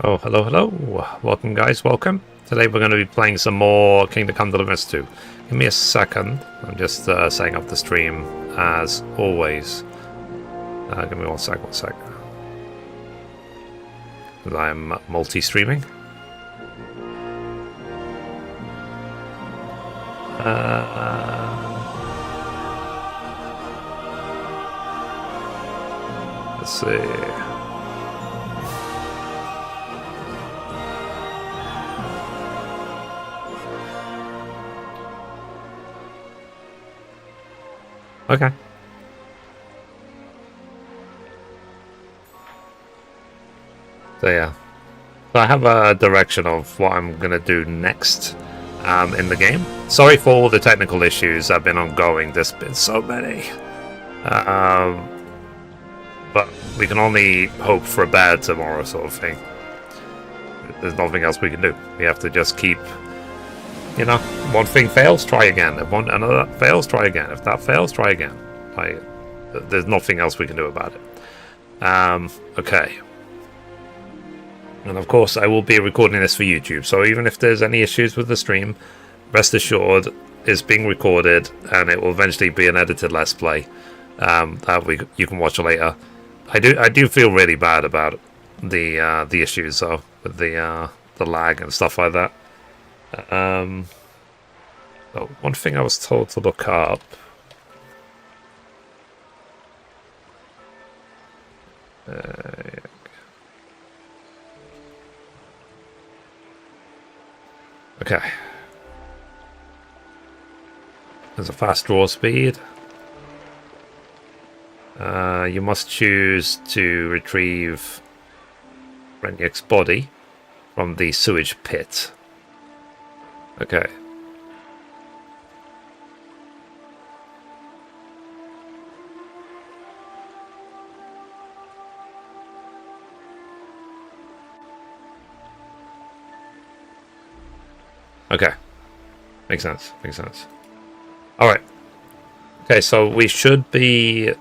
Oh, hello, hello. Welcome, guys. Welcome. Today we're going to be playing some more Kingdom Come Deliverance 2. Give me a second. I'm just setting up the stream as always. Give me one sec. Because I'm multi-streaming. Let's see. Okay. So yeah. So I have a direction of what I'm going to do next in the game. Sorry for all the technical issues that have been ongoing. There's been so many. But we can only hope for a bad tomorrow sort of thing. There's nothing else we can do. We have to just keep... You know, one thing fails, try again. If another fails, try again. If that fails, try again. There's nothing else we can do about it. Okay. And of course, I will be recording this for YouTube. So even if there's any issues with the stream, rest assured, it's being recorded, and it will eventually be an edited Let's Play that you can watch later. I do feel really bad about the issues though, with the lag and stuff like that. Oh, one thing I was told to look up. Okay. There's a fast draw speed. You must choose to retrieve Renyek's body from the sewage pit. Okay. Okay. Makes sense. Alright. Okay, so we should be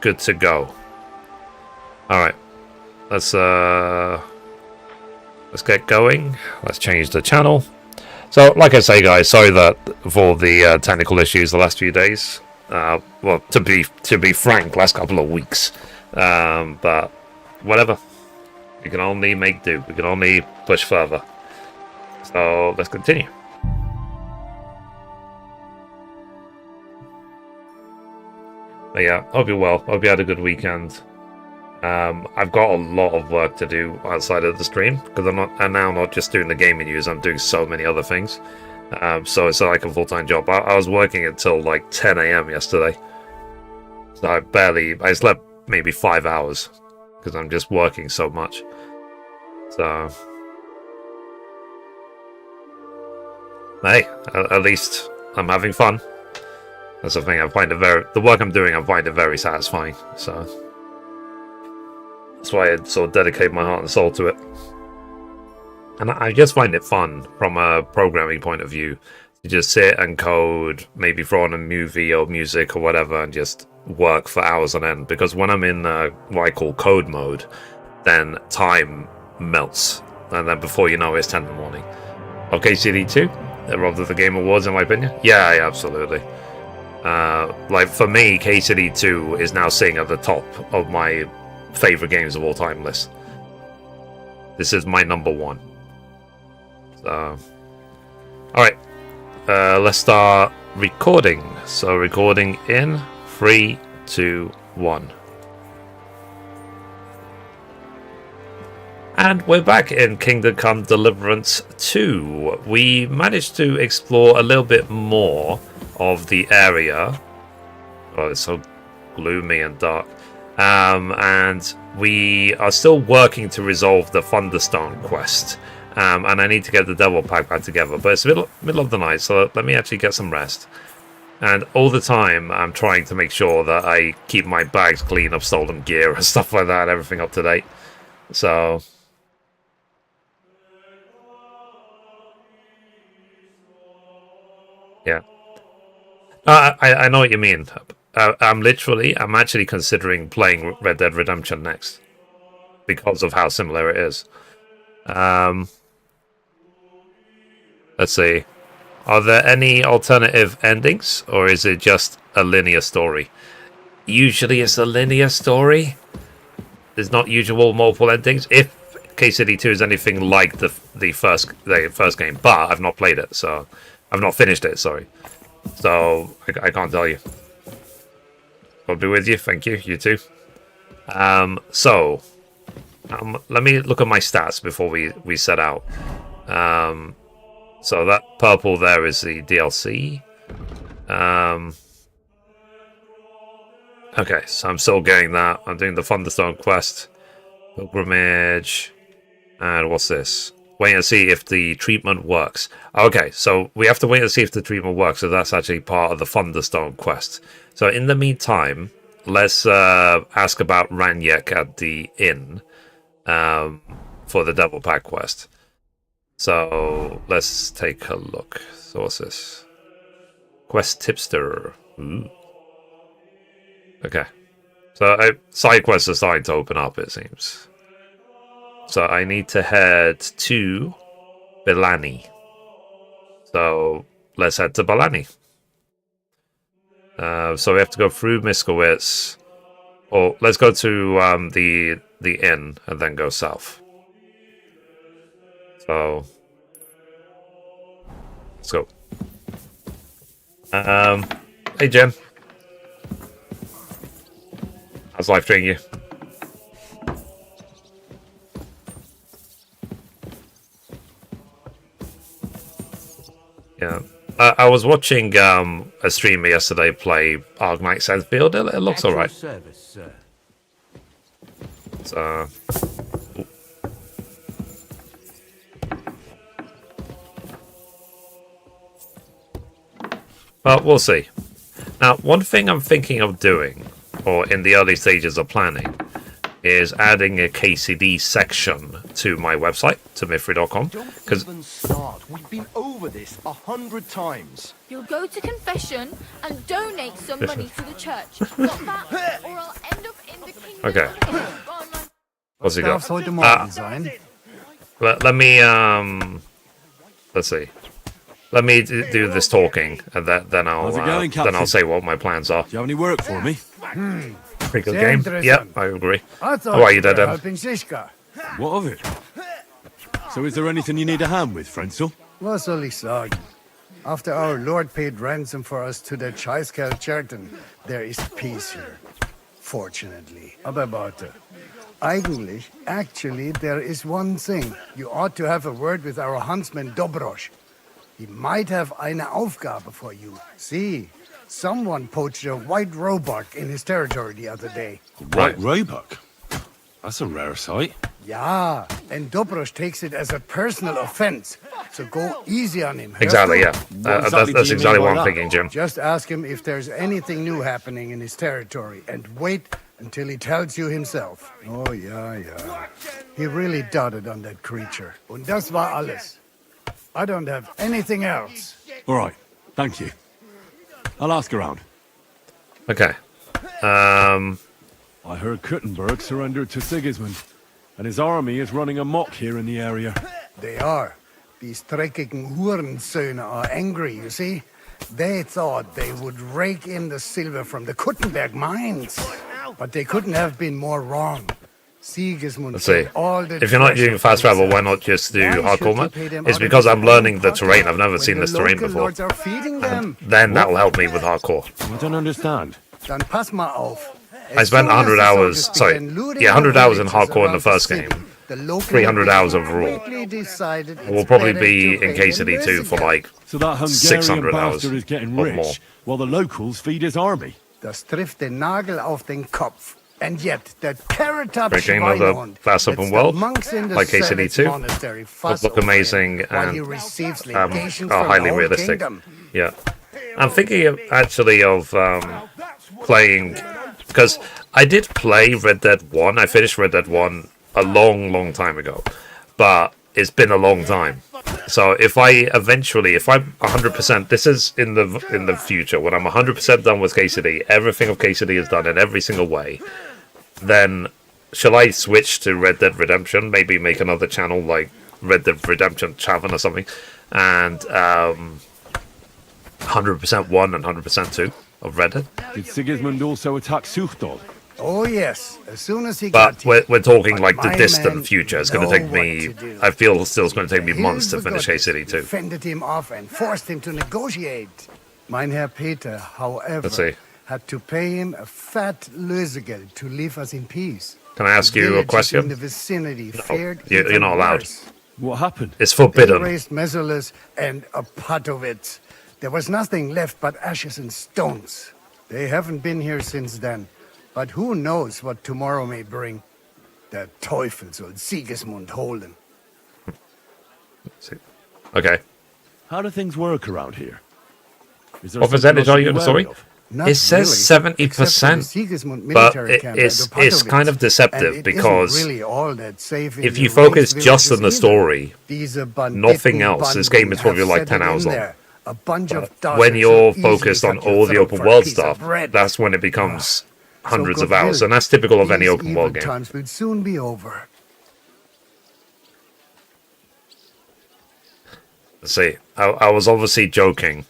good to go. Alright. Let's get going. Let's change the channel. So, like I say, guys, sorry for the technical issues the last few days. Well, to be frank, last couple of weeks. But whatever. We can only make do. We can only push further. So let's continue. But yeah, hope you're well. Hope you had a good weekend. I've got a lot of work to do outside of the stream because I'm now not just doing the gaming news. I'm doing so many other things. So it's like a full-time job. I was working until like 10 a.m. yesterday. So I slept maybe 5 hours because I'm just working so much. So hey, at least I'm having fun. That's the thing. The work I'm doing, I find it very satisfying. So that's why I sort of dedicate my heart and soul to it. And I just find it fun from a programming point of view to just sit and code, maybe throw on a movie or music or whatever, and just work for hours on end. Because when I'm in what I call code mode, then time melts, and then before you know it, it's 10 in the morning. Okay, KCD 2. Robbed of the Game Awards, in my opinion. Yeah, absolutely. Like for me, KCD 2 is now sitting at the top of my favorite games of all time list. This is my number one. So, all right, let's start recording. So, recording in 3, 2, 1. And we're back in Kingdom Come Deliverance 2. We managed to explore a little bit more of the area. Oh, it's so gloomy and dark. And we are still working to resolve the Thunderstone quest. And I need to get the Devil Pack back together. But it's middle of the night, so let me actually get some rest. And all the time, I'm trying to make sure that I keep my bags clean of stolen gear and stuff like that, everything up to date. So... yeah. I know what you mean. I'm actually considering playing Red Dead Redemption next because of how similar it is. Let's see. Are there any alternative endings, or is it just a linear story? Usually it's a linear story. There's not usual multiple endings. If KCD 2 is anything like the first game, but I've not played it, so I've not finished it. Sorry, so I can't tell you. I'll be with you. Thank you. You too. Let me look at my stats before we set out. So that purple there is the DLC. Okay, so I'm still getting that. I'm doing the Thunderstone quest, pilgrimage, and what's this? Wait and see if the treatment works. Okay, so we have to wait and see if the treatment works. So that's actually part of the Thunderstone quest. So in the meantime, let's ask about Ranyek at the inn for the Devil Pack quest. So let's take a look. So what's this? Quest tipster. Ooh. Okay. So side quests are starting to open up, it seems. So I need to head to Belani. So let's head to Belani. So we have to go through Miskowitz. Or let's go to the inn and then go south. So let's go. Hey Jen. How's life treating you? Yeah. I was watching a streamer yesterday play Arknight Senfield. It looks alright. So well, we'll see. Now, one thing I'm thinking of doing, or in the early stages of planning, is adding a KCD section to my website, to mythry.com. Don't even start. We've been over this 100 times. You'll go to confession and donate some money to the church. Got that? Or I'll end up in the kingdom. Okay. What's he got? Let me let's see. Let me do this talking, and then I'll say what my plans are. Do you have any work for me? Pretty good game. Yep, I agree. How are you, Dad? What of it? So is there anything you need a hand with, Frenzel? What soll ich sagen? After our Lord paid ransom for us to the Scheißkerl-Cherten, there is peace here. Fortunately. Aber warte. Actually, there is one thing. You ought to have a word with our huntsman Dobrosch. He might have eine Aufgabe for you. See, someone poached a white roebuck in his territory the other day. White roebuck? That's a rare sight. Yeah, and Dobrosch takes it as a personal offense. So go easy on him. Exactly, yeah. That's exactly what I'm thinking, Jim. Just ask him if there's anything new happening in his territory, and wait until he tells you himself. Oh, yeah. He really doted on that creature. Und das war alles. I don't have anything else. All right, thank you. I'll ask around. Okay. I heard Kuttenberg surrendered to Sigismund, and his army is running amok here in the area. They are. These dreckigen Hurensöhne are angry, you see? They thought they would rake in the silver from the Kuttenberg mines. But they couldn't have been more wrong. Sigismund. Let's see. If you're not doing fast travel, why not just do hardcore mode? It's because I'm learning the terrain. I've never seen this terrain before. And then that will help me with hardcore. I don't understand. Dann pass mal auf. I spent 100 hours, 100 hours in hardcore in the first game. 300 hours overall. We'll probably be in KCD 2 for like so that 600 hours is getting or rich, more. While the locals feed his army. Das trifft den Nagel auf den Kopf. And yet, that carrot-up Breaking another fast open world, like KCD 2, would look amazing and are highly realistic. Yeah. I'm thinking actually of playing, because I did play Red Dead 1. I finished Red Dead 1 a long time ago, but it's been a long time. So if I'm 100%, this is in the future, when I'm 100% done with KCD, everything of KCD is done in every single way, then shall I switch to Red Dead Redemption? Maybe make another channel like Red Dead Redemption Tavern or something, and 100% 1 and 100% 2 of Red Dead. Did Sigismund also attack Suchdol? Oh yes, as soon as he But got here. we're talking But like the my distant men future. It's going to know take me. what to do. I feel still it's going to take me He'll months to finish forgot KCD it. 2. Fended him off and forced him to negotiate. Mein Herr Peter, however, Let's see. had to pay him a fat lösegeld to leave us in peace. Can I ask The you a villages question? in the vicinity fared you're even not allowed. worse. What happened? It's They forbidden. raised Mesolas and a pot of it. There was nothing left but ashes and stones. They haven't been here since then. But who knows what tomorrow may bring? Der Teufel soll Sigismund holen. Okay. How do things work around here? Is there What something I percentage are should you be in the story? wary of? Not It says really, except for the 70%, Sigismund but military camp it's at Opatowitz. kind of deceptive And it because isn't really all that safe in if the you focus raised just on the villages either. story, These nothing else, this game is probably like 10 hours long. A bunch of when dodgers you're who easily focused on cut your all the throat open for a world piece of stuff, bread. that's when it becomes hundreds So of hours, good and that's typical of any These open world evil game. times will soon be over. Let's see, I was obviously joking.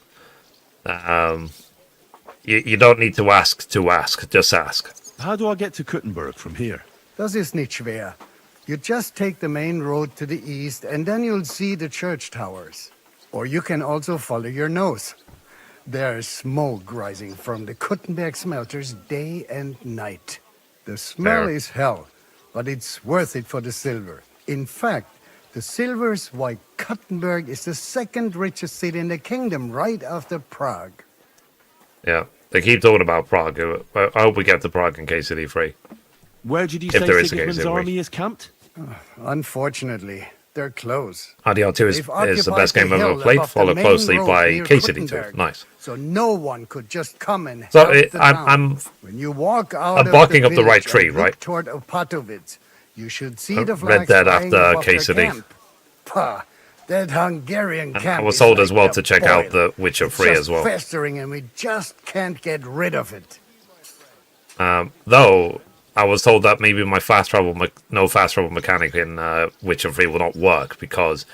You don't need to ask, just ask. How do I get to Kuttenberg from here? Das ist nicht schwer. You just take the main road to the east, and then you'll see the church towers. Or you can also follow your nose. There's smoke rising from the Kuttenberg smelters day and night. The smell Fair. is hell, but it's worth it for the silver. In fact, the silver's why Kuttenberg is the second richest city in the kingdom, right after Prague. Yeah, they keep talking about Prague. I hope we get to Prague in KCD 3. Where did you If say there is a Sigismund's case, if we- army is camped? Unfortunately, they're close. RDR 2 is They've the occupied best game the I've ever hill played, above the followed main closely road by near KCD 2. Kuttenberg. Nice. So no one could just come and So help the town. I'm When you walk out I'm of barking the up the right village tree, and look right? toward Opatowitz, you should see Uh, the Red flags Dead flying after above their KCD. camp. Pah, that Hungarian And camp I was is told like as well a to check out boil. The Witcher It's 3 just as well. festering, and we just can't get rid of it. Though I was told that maybe my no fast travel mechanic in Witcher 3 will not work because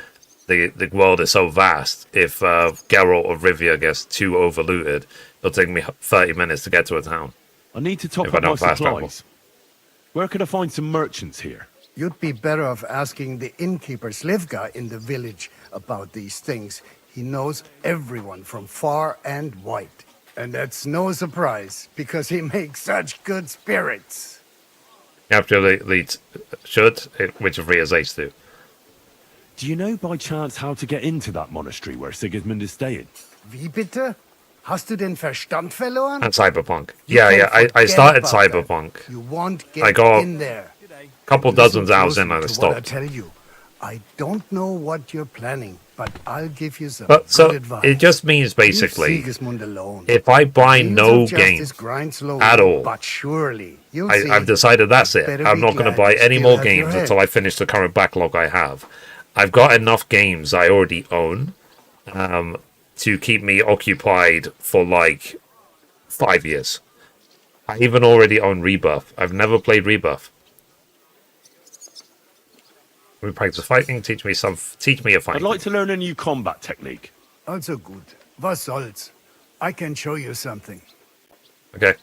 the world is so vast. If Geralt of Rivia gets too overlooted, it'll take me 30 minutes to get to a town. I need to top If I up my don't fast travel. supplies. Where could I find some merchants here? You'd be better off asking the innkeeper Slivka in the village about these things. He knows everyone from far and wide. And that's no surprise, because he makes such good spirits. Absolutely should. Witcher 3 is ace too. Do you know by chance how to get into that monastery where Sigismund is staying? Wie bitte? Hast du den Verstand verloren? And Cyberpunk. You Yeah, can yeah. I forget started about that. Cyberpunk. You won't get I got in there. Couple Listen dozens hours in closely and I to what I stopped. tell you. I don't know what you're planning, but I'll give you some But good so advice. it just means Leave basically Sigismund alone. if I buy Wheels no of game justice grind slowly, at all, but surely you'll see. I've decided that's it. Better I'm be not going to glad buy you any still more have your games head. until I finish the current backlog I have. I've got enough games I already own to keep me occupied for like 5 years. I even already own Rebirth. I've never played Rebirth. We practice fighting. Teach me a I'd fighting. like to learn a new combat technique. Also gut. Was soll's? I can show you something. Okay.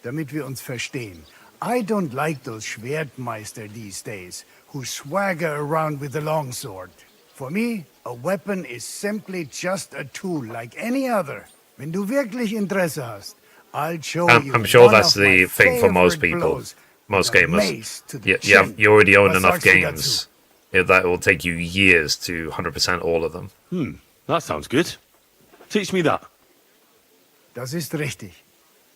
Damit wir uns verstehen. I don't like those Schwertmeister these days, who swagger around with a longsword. For me, a weapon is simply just a tool like any other. Wenn du wirklich Interesse hast, I'll show you. I'm sure one that's of my the thing for most favorite people, blows most with a gamers. mace to the You, chin. you already own Was enough sagst du games that will take you years to 100% all of them. That sounds good. Teach me that. Das ist richtig.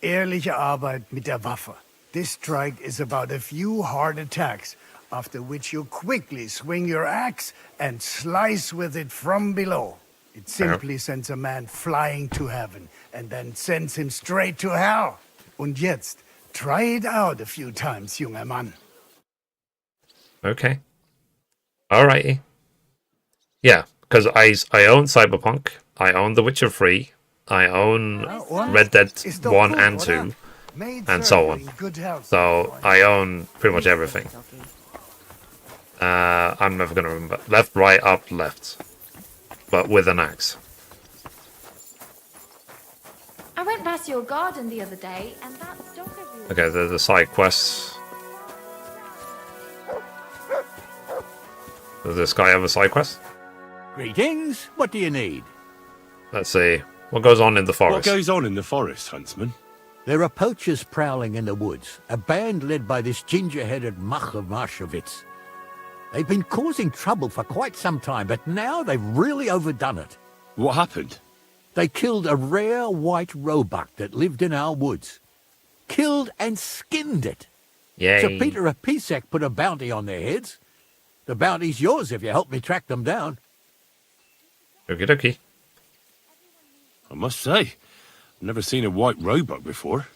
Ehrliche Arbeit mit der Waffe. This strike is about a few hard attacks, after which you quickly swing your axe and slice with it from below. It simply sends a man flying to heaven and then sends him straight to hell. Und jetzt, try it out a few times, junger Mann. Okay. Alrighty. Yeah, because I own Cyberpunk, I own The Witcher 3, I own und? Red Dead Ist doch 1 gut, and oder? 2, and so on. So I own pretty much everything. I'm never gonna remember. Left, right, up, left, but with an axe. I went past your garden the other day, and that dog of yours... Okay, there's the side quests. Does this guy have a side quest? Greetings. What do you need? Let's see. What goes on in the forest? What goes on in the forest, Huntsman? There are poachers prowling in the woods, a band led by this ginger-headed muck of Marshowitz. They've been causing trouble for quite some time, but now they've really overdone it. What happened? They killed a rare white roebuck that lived in our woods. Killed and skinned it. Yay. Sir Peter of Pisek put a bounty on their heads. The bounty's yours if you help me track them down. Okie dokie. I must say, I've never seen a white roebuck before.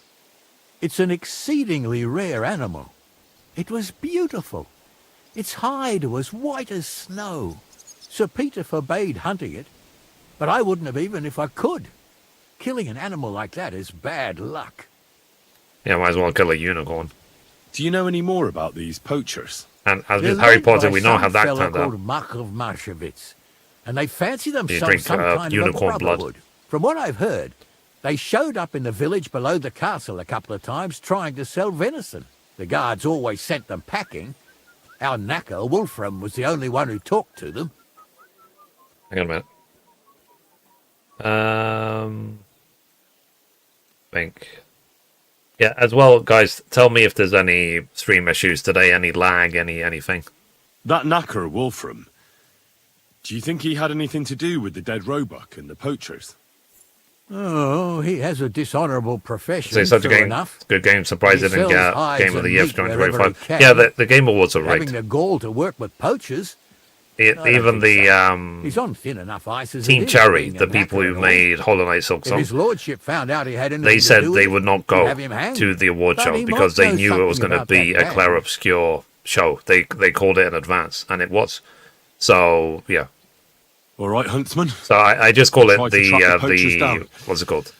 It's an exceedingly rare animal. It was beautiful. Its hide was white as snow. Sir Peter forbade hunting it, but I wouldn't have even if I could. Killing an animal like that is bad luck. Yeah, might as well kill a unicorn. Do you know any more about these poachers? And as They're with Harry led Potter, by we know how some that fella turned out. called Mark of Marshowitz, and they fancy drink, themselves some kind unicorn of a blood. brotherhood. From what I've heard, they showed up in the village below the castle a couple of times trying to sell venison. The guards always sent them packing. Our knacker, Wolfram, was the only one who talked to them. Hang on a minute. Think. Yeah, as well, guys, tell me if there's any stream issues today, any lag, anything. That knacker, Wolfram. Do you think he had anything to do with the dead roebuck and the poachers? Oh, he has a dishonourable profession, Say such a sure game, enough. good game. Surprised He it didn't sells get hides Game of the and Year meat for wherever 2025. he can. Yeah, the Game Awards are Having right. the gall to work with poachers. Even the He's on thin enough ice as Team it is, Cherry, being a the people knacker who and all. made Hollow Knight Silk If Song, his lordship found out he had anything they to said do they with would it, not he'd go have him hanged. to the award But show he because might they know knew it was something going to about be that a Claire band. Obscure show. They called it in advance, and it was. So yeah. All right, Huntsman. So I just call it Try to track the poachers down. what's it called?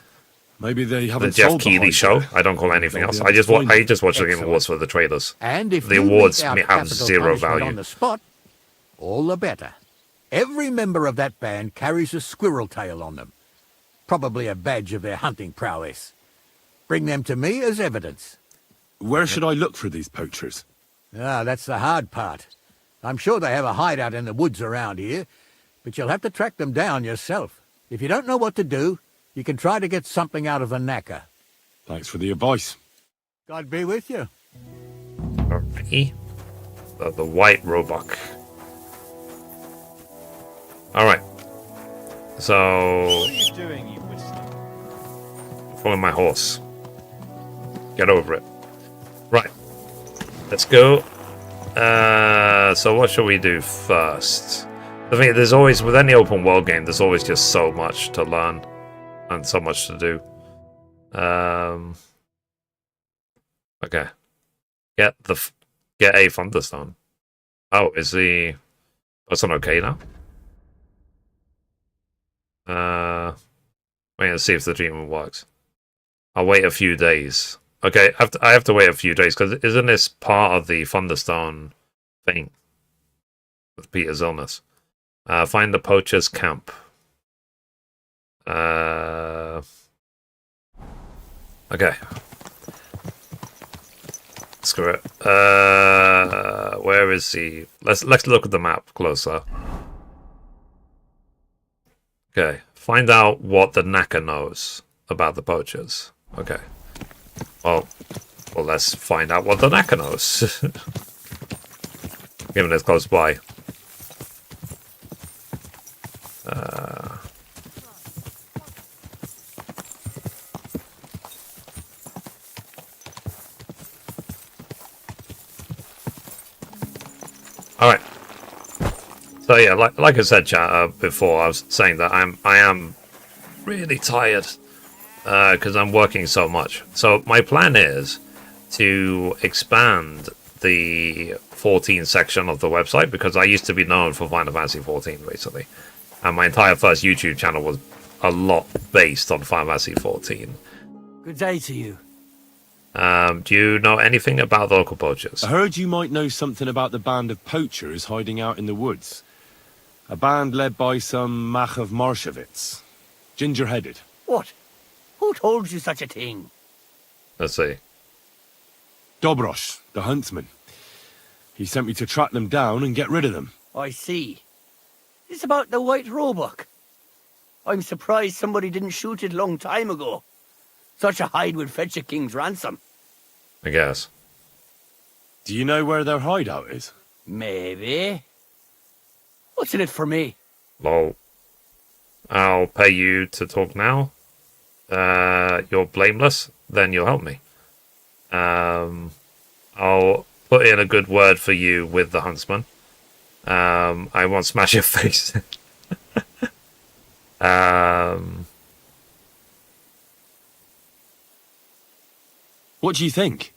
Maybe they The haven't Jeff sold the Keighley hides show. yet. I don't call it anything They'll else. be I able just to find I them. just watch the Game Excellent. Awards for the trailers. And if The you awards mete out have capital zero punishment value. on the spot, all the better. Every member of that band carries a squirrel tail on them. Probably a badge of their hunting prowess. Bring them to me as evidence. Where should I look for these poachers? Ah, that's the hard part. I'm sure they have a hideout in the woods around here, but you'll have to track them down yourself. If you don't know what to do, you can try to get something out of the knacker. Thanks for the advice. God be with you. Alrighty. The white roebuck. Alright. So follow my horse. Get over it. Right. Let's go. So what shall we do first? I think there's always, with any open world game, there's always just so much to learn and so much to do. Okay. Get a Thunderstone. Oh, is the person okay now? Wait and see if the treatment works. I'll wait a few days. Okay, I have to wait a few days because isn't this part of the Thunderstone thing with Peter's illness? Find the poacher's camp. Okay. Screw it. Where is he? Let's look at the map closer. Okay. Find out what the knacker knows about the poachers. Okay. Well, let's find out what the knacker knows. Given it's close by. Alright. So yeah, like I said, chat, before, I was saying that I am really tired because I'm working so much. So my plan is to expand the 14 section of the website because I used to be known for Final Fantasy 14 basically, and my entire first YouTube channel was a lot based on Final Fantasy 14. Good day to you. Do you know anything about the local poachers? I heard you might know something about the band of poachers hiding out in the woods. A band led by some Mach of Marshowitz. Ginger-headed. What? Who told you such a thing? Let's see. Dobrosh, the huntsman. He sent me to track them down and get rid of them. I see. It's about the white roebuck. I'm surprised somebody didn't shoot it long time ago. Such a hide would fetch a king's ransom. I guess. Do you know where their hideout is? Maybe. What's in it for me? Lol. I'll pay you to talk now. You're blameless, then you'll help me. I'll put in a good word for you with the huntsman. I won't smash your face. What do you think?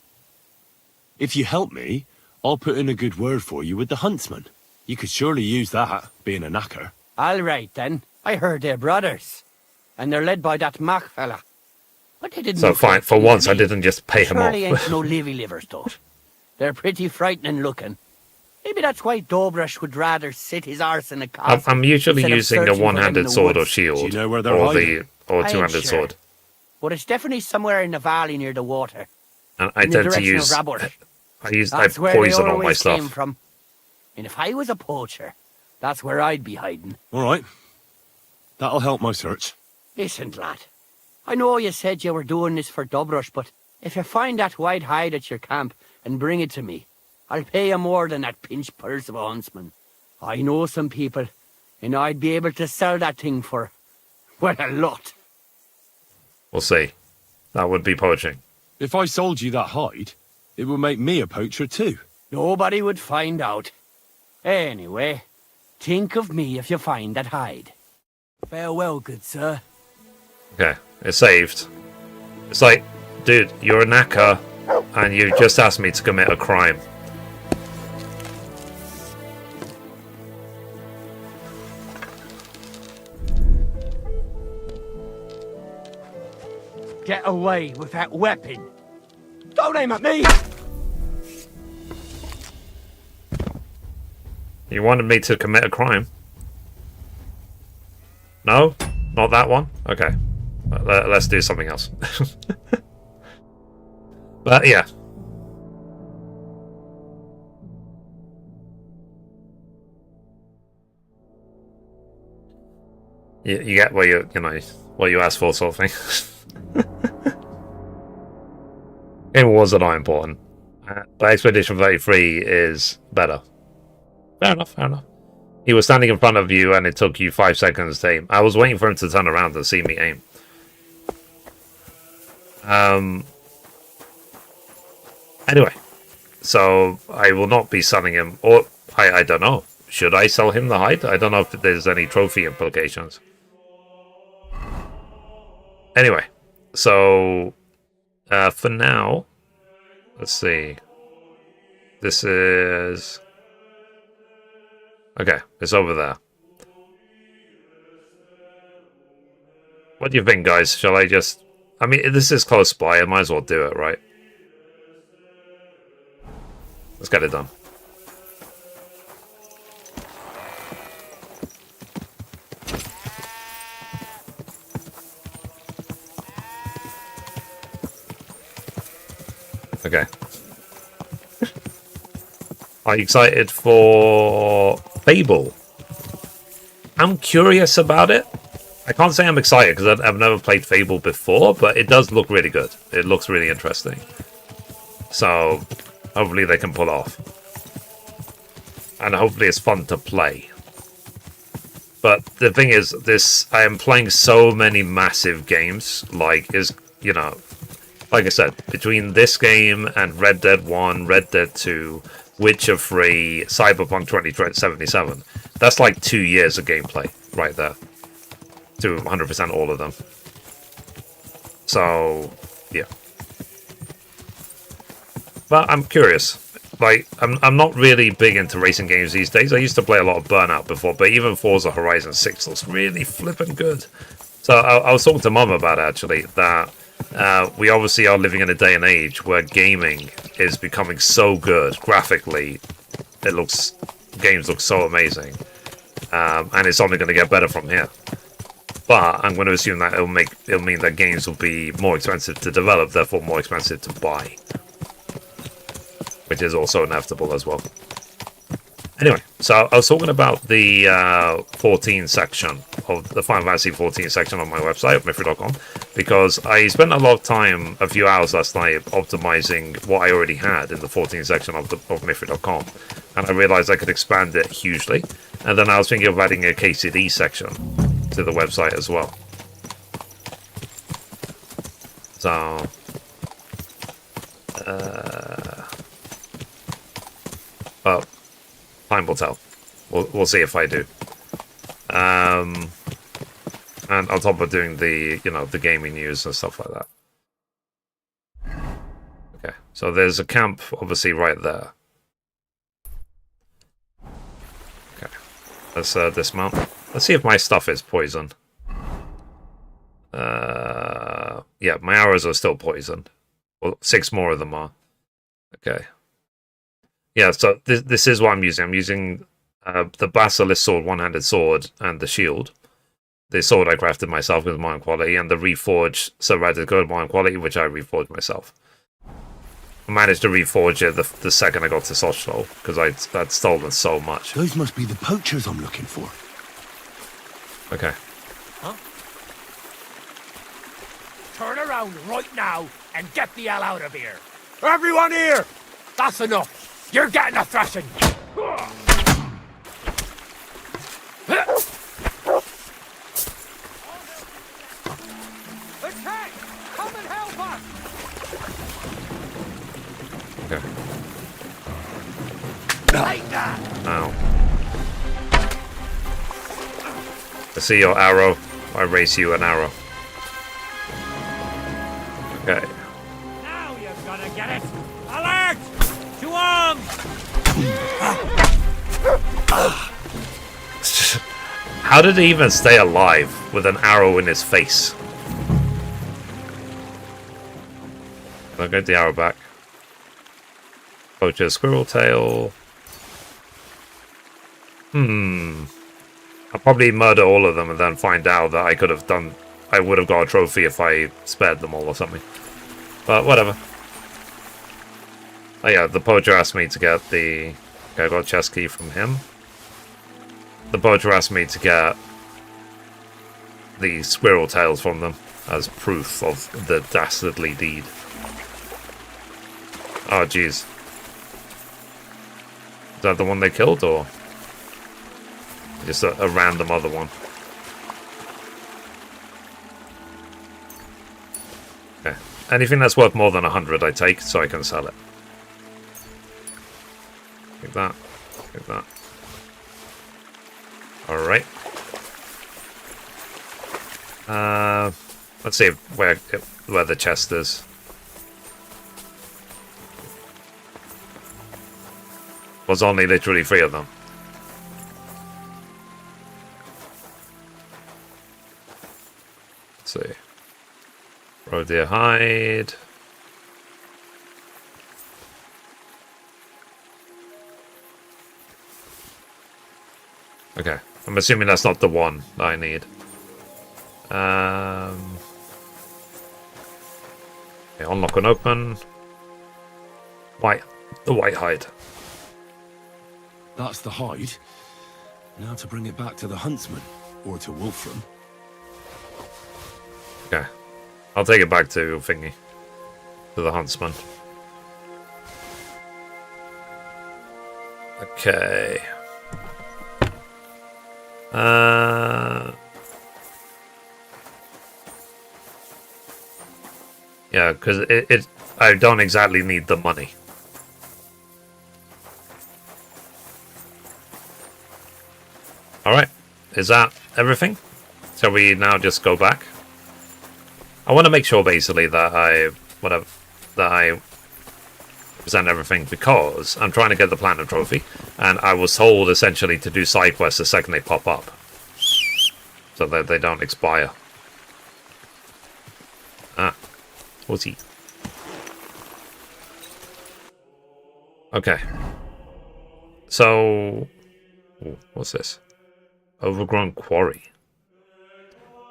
If you help me, I'll put in a good word for you with the huntsman. You could surely use that, being a knacker. All right, then. I heard they're brothers. And they're led by that Mac fella. But they didn't So look fine, like for me once to I me. didn't just pay him Surely off. ain't no livers, though. They're pretty frightening looking. Maybe that's why Dobrush would rather sit his arse in a castle. I'm usually instead of using a searching for them in one-handed the sword or woods. shield. Do you know where they're or hiding? or I ain't two-handed sure. sword. But it's definitely somewhere in the valley near the water. And I in the tend to direction use of Rabush. I That's where they poison all my always stuff. came from. And if I was a poacher, that's where I'd be hiding. All right. That'll help my search. Listen, lad. I know you said you were doing this for Dobrush, but if you find that white hide at your camp and bring it to me, I'll pay you more than that pinch purse of a huntsman. I know some people, and I'd be able to sell that thing for, well, a lot. We'll see. That would be poaching. If I sold you that hide, it would make me a poacher too. Nobody would find out. Anyway, think of me if you find that hide. Farewell, good sir. Okay, it's saved. It's like, dude, you're a knacker, and you just asked me to commit a crime. Get away with that weapon. Don't aim at me! You wanted me to commit a crime? No? Not that one? Okay. Let's do something else. But yeah. You get what what you asked for, sort of thing. Game Wars are not important. But Expedition 33 is better. Fair enough, fair enough. He was standing in front of you and it took you 5 seconds to aim. I was waiting for him to turn around and see me aim. Anyway. So, I will not be selling him. Or, I don't know. Should I sell him the hide? I don't know if there's any trophy implications. Anyway. So, for now, let's see. This is... Okay, it's over there. What do you think, guys? Shall I just... I mean, this is close by. I might as well do it, right? Let's get it done. Okay. Are you excited for Fable? I'm curious about it. I can't say I'm excited because I've never played Fable before, but it does look really good. It looks really interesting. So, hopefully they can pull off. And hopefully it's fun to play. But the thing is, I am playing so many massive games, like I said, between this game and Red Dead 1, Red Dead 2, Witcher 3, Cyberpunk 2077, that's like 2 years of gameplay right there. To 100% all of them. So, yeah. But I'm curious. Like, I'm not really big into racing games these days. I used to play a lot of Burnout before, but even Forza Horizon 6 looks really flippin' good. So I was talking to Mum about it, actually, that we obviously are living in a day and age where gaming is becoming so good graphically. Games look so amazing, and it's only going to get better from here. But I'm going to assume that it'll mean that games will be more expensive to develop, therefore more expensive to buy, which is also inevitable as well. Anyway, so I was talking about the 14 section of the Final Fantasy 14 section on my website, mithra.com, because I spent a lot of time, a few hours last night, optimizing what I already had in the 14 section of mithra.com, and I realized I could expand it hugely. And then I was thinking of adding a KCD section to the website as well. So, well, time will tell. We'll see if I do. And on top of doing the, the gaming news and stuff like that. Okay, so there's a camp obviously right there. Okay, let's dismount. Let's see if my stuff is poison. Yeah, my arrows are still poisoned. Well, 6 more of them are. Okay. Yeah, so this is what I'm using. I'm using the Basilisk sword, one-handed sword, and the shield. The sword I crafted myself with modern quality, and the reforged Serrated Gold modern quality, which I reforged myself. I managed to reforge it the second I got to Sochlo, because I'd stolen so much. Those must be the poachers I'm looking for. Okay. Huh? Turn around right now and get the hell out of here. Everyone here! That's enough. You're getting a thrashing. Attack! Come and help us! Okay. Like that! Ow. I see your arrow. I race you an arrow. Okay. Now you're gonna get it! Alert! To arms! How did he even stay alive with an arrow in his face? I'll get the arrow back. Poacher squirrel tail. I'll probably murder all of them and then find out that I would have got a trophy if I spared them all or something. But whatever. Oh yeah, the poacher asked me to get the... Okay, I got a chest key from him. The poacher asked me to get the squirrel tails from them as proof of the dastardly deed. Oh jeez. Is that the one they killed, or just a random other one? Okay. Anything that's worth more than 100 I take, so I can sell it. Take that. Take that. Alright. Let's see where the chest is. Was only literally 3 of them. Let's see. Roe deer hide. Okay, I'm assuming that's not the one that I need. Okay, unlock and open. The white hide. That's the hide. Now to bring it back to the huntsman, or to Wolfram. Okay, I'll take it back to thingy, to the huntsman. Okay. Yeah, because I don't exactly need the money. Alright, is that everything? Shall we now just go back? I want to make sure basically that I present everything, because I'm trying to get the platinum trophy, and I was told essentially to do side quests the second they pop up, so that they don't expire. Pussy. Okay. So, ooh, what's this? Overgrown quarry.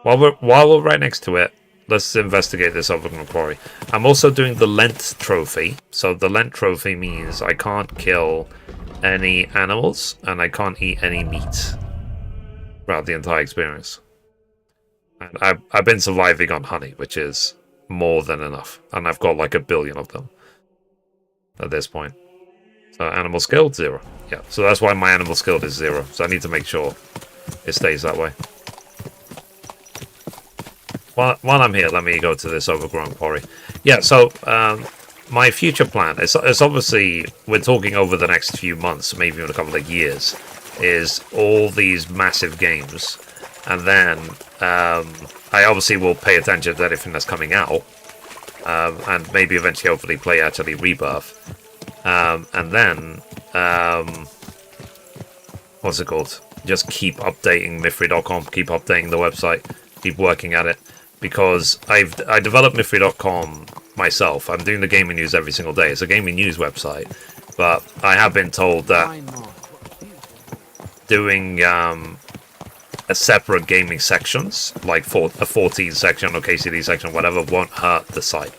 While we're right next to it, let's investigate this overgrown quarry. I'm also doing the Lent trophy. So the Lent trophy means I can't kill any animals and I can't eat any meat throughout the entire experience. And I've been surviving on honey, which is more than enough, and I've got like 1 billion of them at this point. So animal skill 0. Yeah, so that's why my animal skill is 0. So I need to make sure it stays that way. While I'm here, let me go to this overgrown quarry. Yeah, so my future plan is obviously, we're talking over the next few months, maybe even a couple of years, is all these massive games. And then I obviously will pay attention to anything that's coming out. And maybe eventually, hopefully, play actually Rebirth. And then, what's it called? Just keep updating Mithri.com, keep updating the website, keep working at it. Because I developed Mithri.com myself. I'm doing the gaming news every single day. It's a gaming news website. But I have been told that doing a separate gaming sections, like a 14 section or KCD section, whatever, won't hurt the site.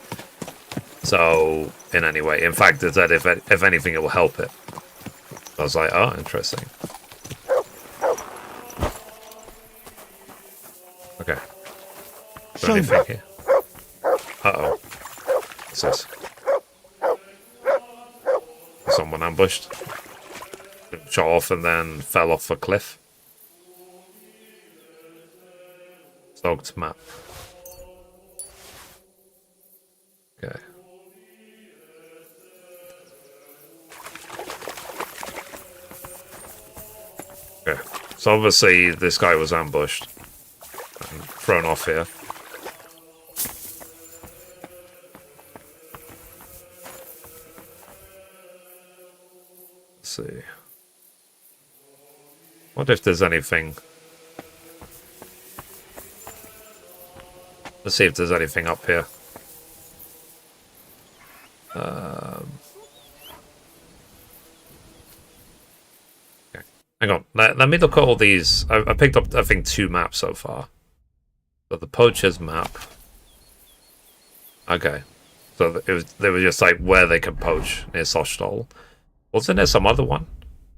So, in any way. In fact, it's that if anything, it will help it. I was like, oh, interesting. Okay. Is there anything here? Uh-oh. What's this? Someone ambushed. Shot off and then fell off a cliff. Soaked map. Okay. Okay. So obviously this guy was ambushed and thrown off here. Let's see. What if there's anything? Let's see if there's anything up here. Okay. Hang on. Let me look at all these. I picked up, I think, 2 maps so far. So the poachers map. Okay. So they were just like where they can poach near Sochstol. Wasn't there some other one?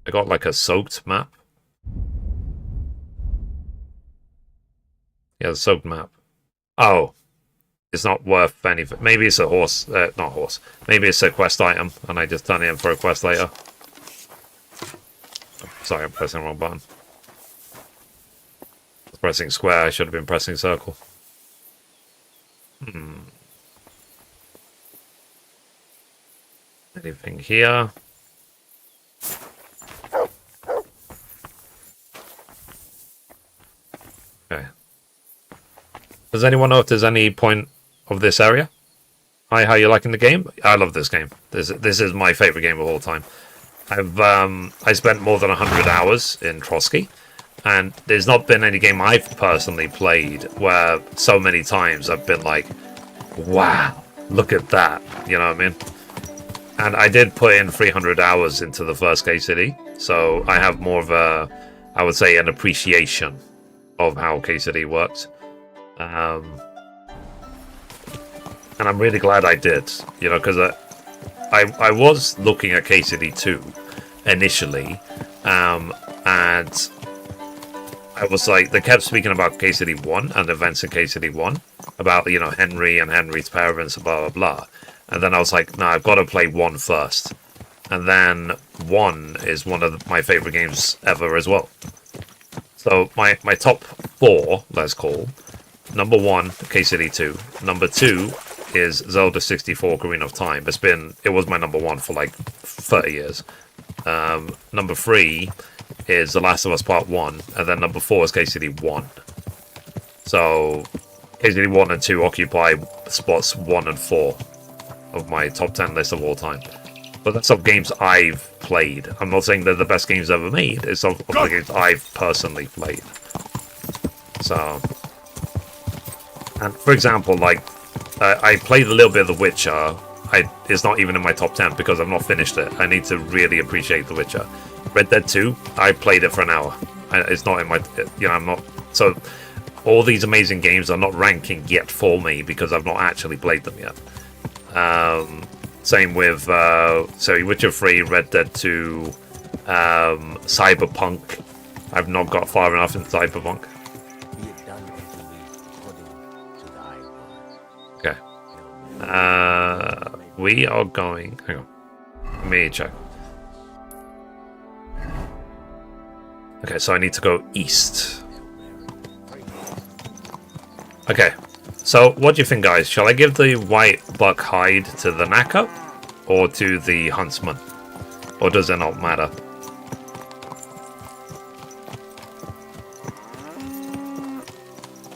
I got like a soaked map. Yeah, the soaked map. Oh. It's not worth anything. Maybe it's a horse. Not horse. Maybe it's a quest item, and I just turn it in for a quest later. Oh, sorry, I'm pressing the wrong button. I was pressing square. I should have been pressing circle. Anything here? Okay. Does anyone know if there's any point of this area? Hi, how you liking the game? I love this game. This is my favorite game of all time. I spent more than 100 hours in Trosky, and there's not been any game I've personally played where so many times I've been like, wow, look at that. You know what I mean? And I did put in 300 hours into the first KCD, so I have more of a, I would say, an appreciation of how KCD works. And I'm really glad I did, you know, because I was looking at KCD 2 initially, and I was like, they kept speaking about KCD 1 and events in KCD 1, about, you know, Henry and Henry's parents, blah, blah, blah. And then I was like, no, I've got to play 1 first. And then 1 is one of my favorite games ever as well. So my top 4, let's call, number 1, KCD 2. Number 2 is Zelda 64 Ocarina of Time. It was my number 1 for like 30 years. Number 3 is The Last of Us Part 1, and then number 4 is KCD 1. So KCD 1 and 2 occupy spots 1 and 4 of my top 10 list of all time. But that's of games I've played. I'm not saying they're the best games ever made. It's of the games I've personally played. So, and for example, like, I played a little bit of The Witcher. It's not even in my top 10 because I've not finished it. I need to really appreciate The Witcher. Red Dead 2, I played it for an hour. It's not in my, I'm not, so all these amazing games are not ranking yet for me because I've not actually played them yet. Same with, so Witcher 3, Red Dead 2, Cyberpunk. I've not got far enough in Cyberpunk. Okay. We are going, hang on. Let me check. Okay, so I need to go east. Okay, so what do you think, guys? Shall I give the white buck hide to the knacker or to the huntsman? Or does it not matter?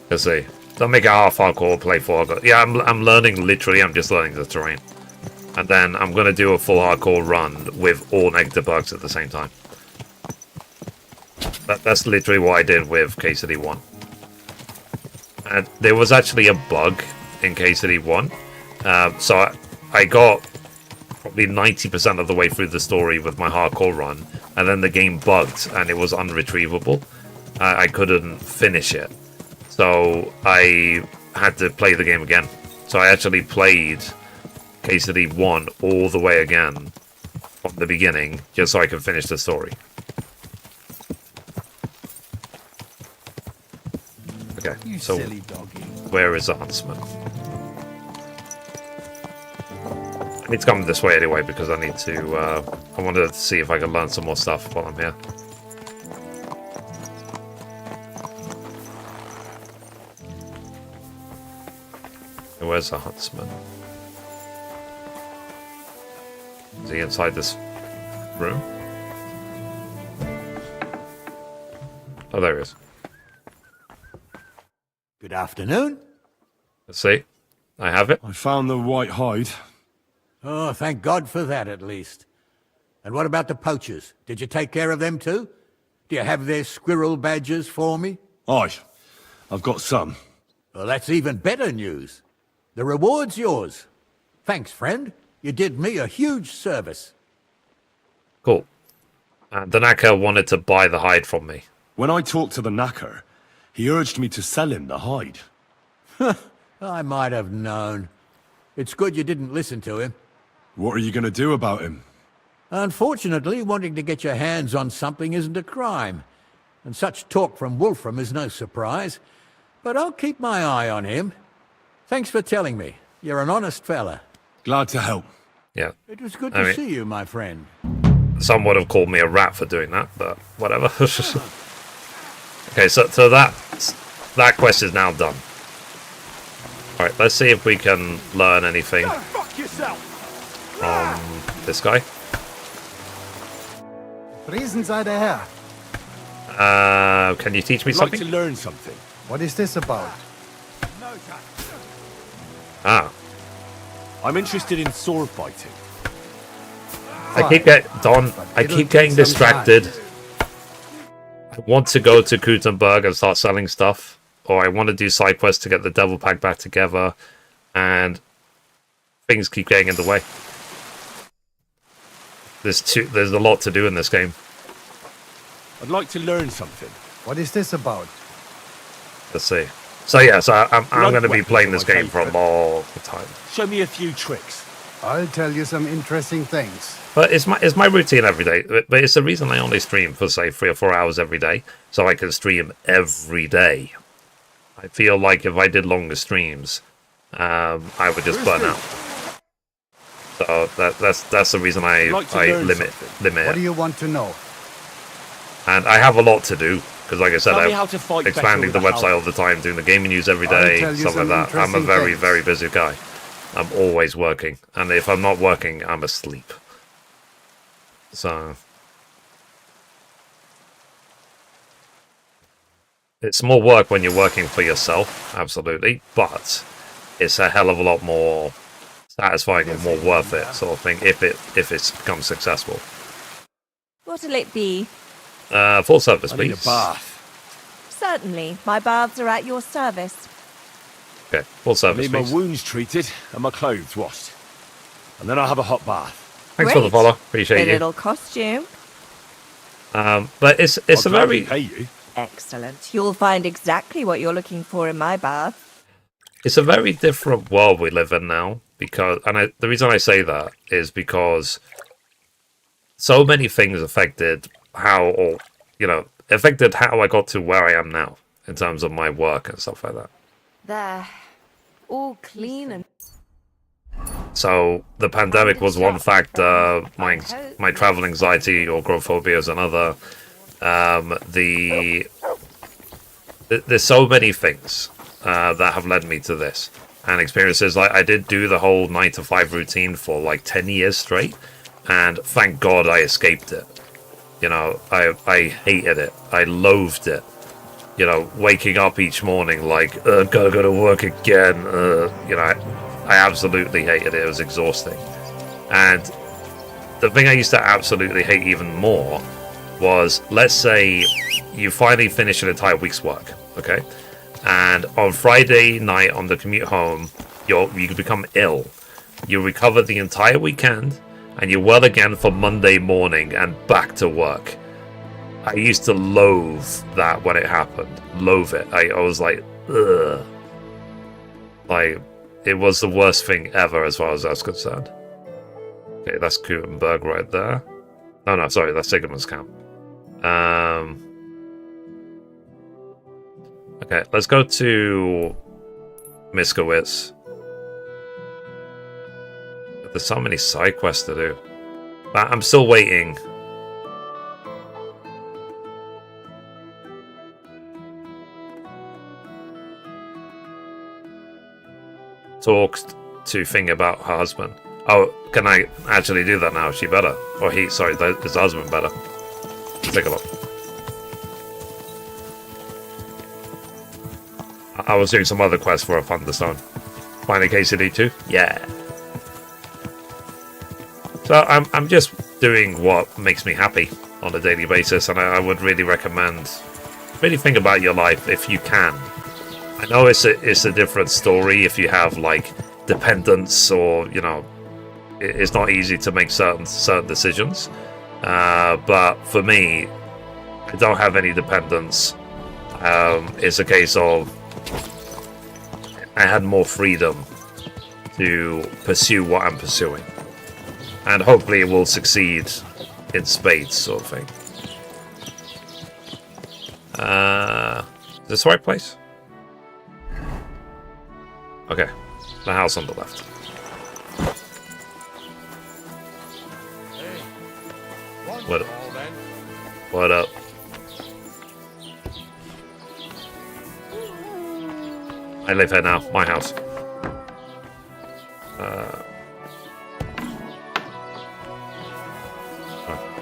Let's see. Don't make a half hardcore play for. Yeah, I'm learning, literally, I'm just learning the terrain. And then I'm going to do a full hardcore run with all negative bugs at the same time. That's literally what I did with KCD 1. And there was actually a bug in KCD 1. So I got probably 90% of the way through the story with my hardcore run. And then the game bugged and it was unretrievable. I couldn't finish it. So I had to play the game again. So I actually played KCD 1 all the way again from the beginning just so I could finish the story. Okay, so where is the huntsman? I need to come this way anyway because I need to, I wanted to see if I can learn some more stuff while I'm here. Where's the huntsman? Is he inside this room? Oh, there he is. Good afternoon. Let's see. I have it. I found the white hide. Oh, thank God for that, at least. And what about the poachers? Did you take care of them too? Do you have their squirrel badges for me? Aye, I've got some. Well, that's even better news. The reward's yours. Thanks, friend. You did me a huge service. Cool. The knacker wanted to buy the hide from me. When I talked to the knacker, he urged me to sell him the hide. I might have known. It's good you didn't listen to him. What are you going to do about him? Unfortunately, wanting to get your hands on something isn't a crime. And such talk from Wolfram is no surprise. But I'll keep my eye on him. Thanks for telling me. You're an honest fella. Glad to help. Yeah. It was good to see you, my friend. Some would have called me a rat for doing that, but whatever. Okay, so that quest is now done. Alright, let's see if we can learn anything from this guy. Reason sei der Herr. Can you teach me I'd like something? to learn something. What is this about? Ah. I'm interested in sword fighting. I keep getting distracted. I want to go to Kuttenberg and start selling stuff, or I want to do side quests to get the devil pack back together, and things keep getting in the way. There's a lot to do in this game. I'd like to learn something. What is this about? Let's see. So yeah, so I'm going to be playing this game for a long time. Show me a few tricks. I'll tell you some interesting things. But it's my routine every day. But it's the reason I only stream for say 3 or 4 hours every day, so I can stream every day. I feel like if I did longer streams, I would just burn out. So that's the reason I limit What it. do you want to know? And I have a lot to do because, like I said, Tell me how to fight I'm better expanding the with a website all the time, doing the gaming news every day, tell you stuff like some that. I'm a interesting very things. very busy guy. I'm always working, and if I'm not working, I'm asleep. So it's more work when you're working for yourself, absolutely, but it's a hell of a lot more satisfying and more worth it, sort of thing, if it becomes successful. What'll it be? Full service, I need a please. bath. Certainly, my baths are at your service. Okay, full I service, need my please. wounds treated and my clothes washed. And then I'll have a hot bath. Thanks for the Great. follow. Appreciate But you. it'll cost you. But it's I'll a gladly very pay you. Excellent. You'll find exactly what you're looking for in my bath. it's a very different world we live in now, because the reason I say that is because so many things affected affected how I got to where I am now in terms of my work and stuff like that. There. All clean and... So the pandemic was one factor, my travel anxiety or agoraphobia is another. There's so many things that have led me to this, and experiences. Like, I did do the whole 9 to 5 routine for like 10 years straight, and thank God I escaped it. You know, I hated it. I loathed it. You know, waking up each morning like, gotta go to work again. I absolutely hated it. It was exhausting. And the thing I used to absolutely hate even more was, let's say you finally finish an entire week's work, okay? And on Friday night on the commute home, you become ill. You recover the entire weekend, and you're well again for Monday morning and back to work. I used to loathe that when it happened. Loathe it. I was like, ugh. Like, it was the worst thing ever as far as I was concerned. Okay, that's Kuttenberg right there. Oh no, sorry, that's Sigmund's camp. Okay, let's go to Miskowitz. There's so many side quests to do. But I'm still waiting. Talked to Thing about her husband. Oh, can I actually do that now? Is she better? Or his husband better? Let's take a look. I was doing some other quests for a Thunderstone. Find a KCD too? Yeah. So I'm just doing what makes me happy on a daily basis, and I would really recommend, really think about your life if you can. I know it's a different story if you have like dependents, or it's not easy to make certain decisions. But for me, I don't have any dependents. It's a case of I had more freedom to pursue what I'm pursuing, and hopefully it will succeed in spades, sort of thing. Is this the right place? Okay, the house on the left. What up? What up? I live here now, my house.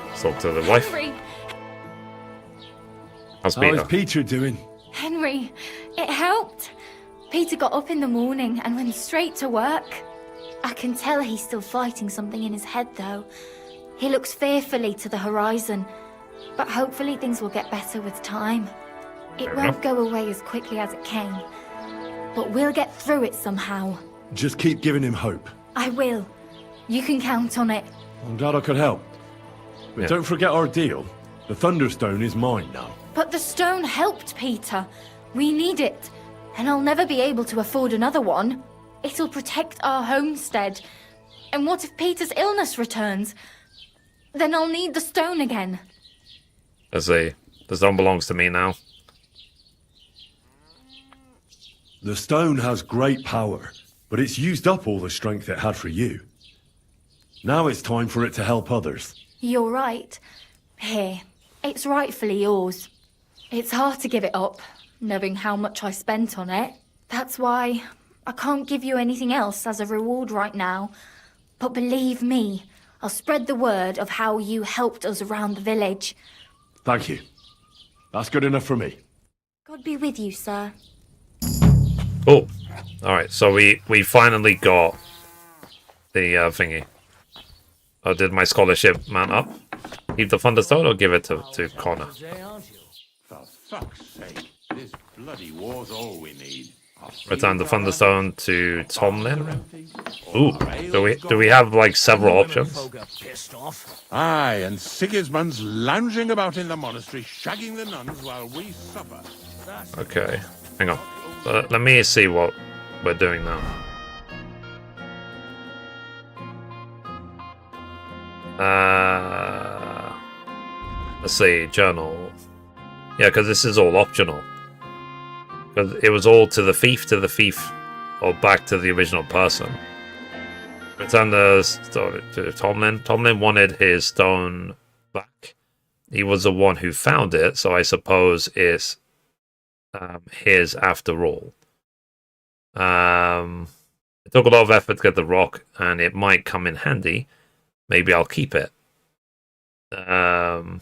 Let's talk to the wife. Henry, How's How Peter? is Peter doing? Henry, it helped. Peter got up in the morning and went straight to work. I can tell he's still fighting something in his head, though. He looks fearfully to the horizon, but hopefully things will get better with time. It Fair won't enough. go away as quickly as it came, but we'll get through it somehow. Just keep giving him hope. I will. You can count on it. I'm glad I could help. But Yeah. don't forget our deal. The Thunderstone is mine now. But the stone helped Peter. We need it, and I'll never be able to afford another one. It'll protect our homestead. And what if Peter's illness returns? Then I'll need the stone again. The stone belongs to me now. The stone has great power, but it's used up all the strength it had for you. Now it's time for it to help others. You're right. Here, it's rightfully yours. It's hard to give it up, knowing how much I spent on it. That's why I can't give you anything else as a reward right now. But believe me, I'll spread the word of how you helped us around the village. Thank you. That's good enough for me. God be with you, sir. Oh, all right. So we finally got the thingy. Oh, did my scholarship mount up? Keep the Thunderstone or give it to Connor? For fuck's sake, this bloody war's all we need. Return the Thunderstone to Tomlin. Ooh, do we have like several options? Aye, and Sigismund's lounging about in the monastery, shagging the nuns while we supper. Okay, hang on. Let me see what we're doing now. Let's see, journal. Yeah, because this is all optional. Because it was all to the thief, or back to the original person. Return the stone to Tomlin. Tomlin wanted his stone back. He was the one who found it, so I suppose it's his after all. It took a lot of effort to get the rock, and it might come in handy. Maybe I'll keep it. Then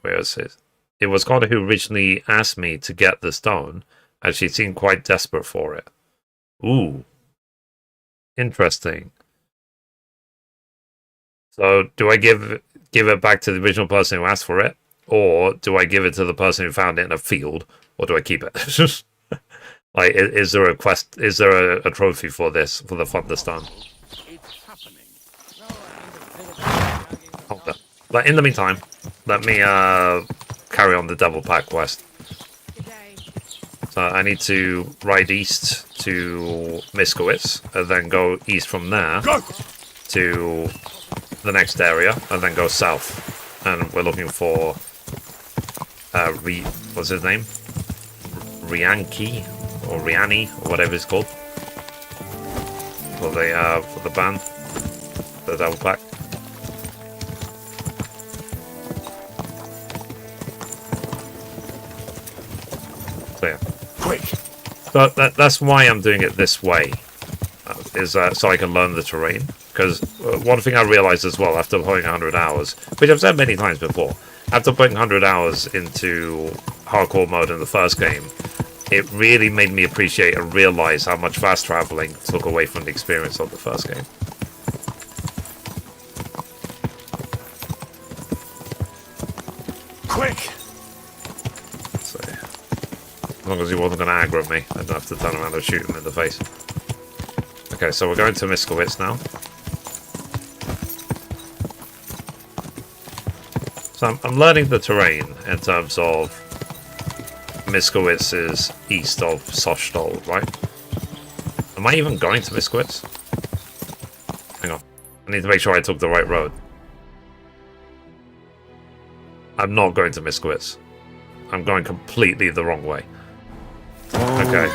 where is it? It was Connor who originally asked me to get the stone, and she seemed quite desperate for it. Ooh. Interesting. So, do I give it back to the original person who asked for it? Or do I give it to the person who found it in a field? Or do I keep it? Like, is there a quest? Is there a trophy for this, for the Thunderstone? Hold on. But in the meantime, let me carry on the Devil Pack quest. So I need to ride east to Miskowitz, and then go east from there to the next area, and then go south. And we're looking for what's his name? Rianki or Riani or whatever it's called for the band, the Devil Pack. So yeah. Quick! So that's why I'm doing it this way, is so I can learn the terrain. Because one thing I realized as well after playing 100 hours, which I've said many times before, after putting 100 hours into hardcore mode in the first game, it really made me appreciate and realize how much fast traveling took away from the experience of the first game. Quick! So, as long as he wasn't going to aggro me, I don't have to turn around and shoot him in the face. Okay, so we're going to Miskowitz now. So I'm learning the terrain in terms of Miskowitz is east of Sochstol, right? Am I even going to Miskowitz? Hang on. I need to make sure I took the right road. I'm not going to Miskowitz. I'm going completely the wrong way. Okay.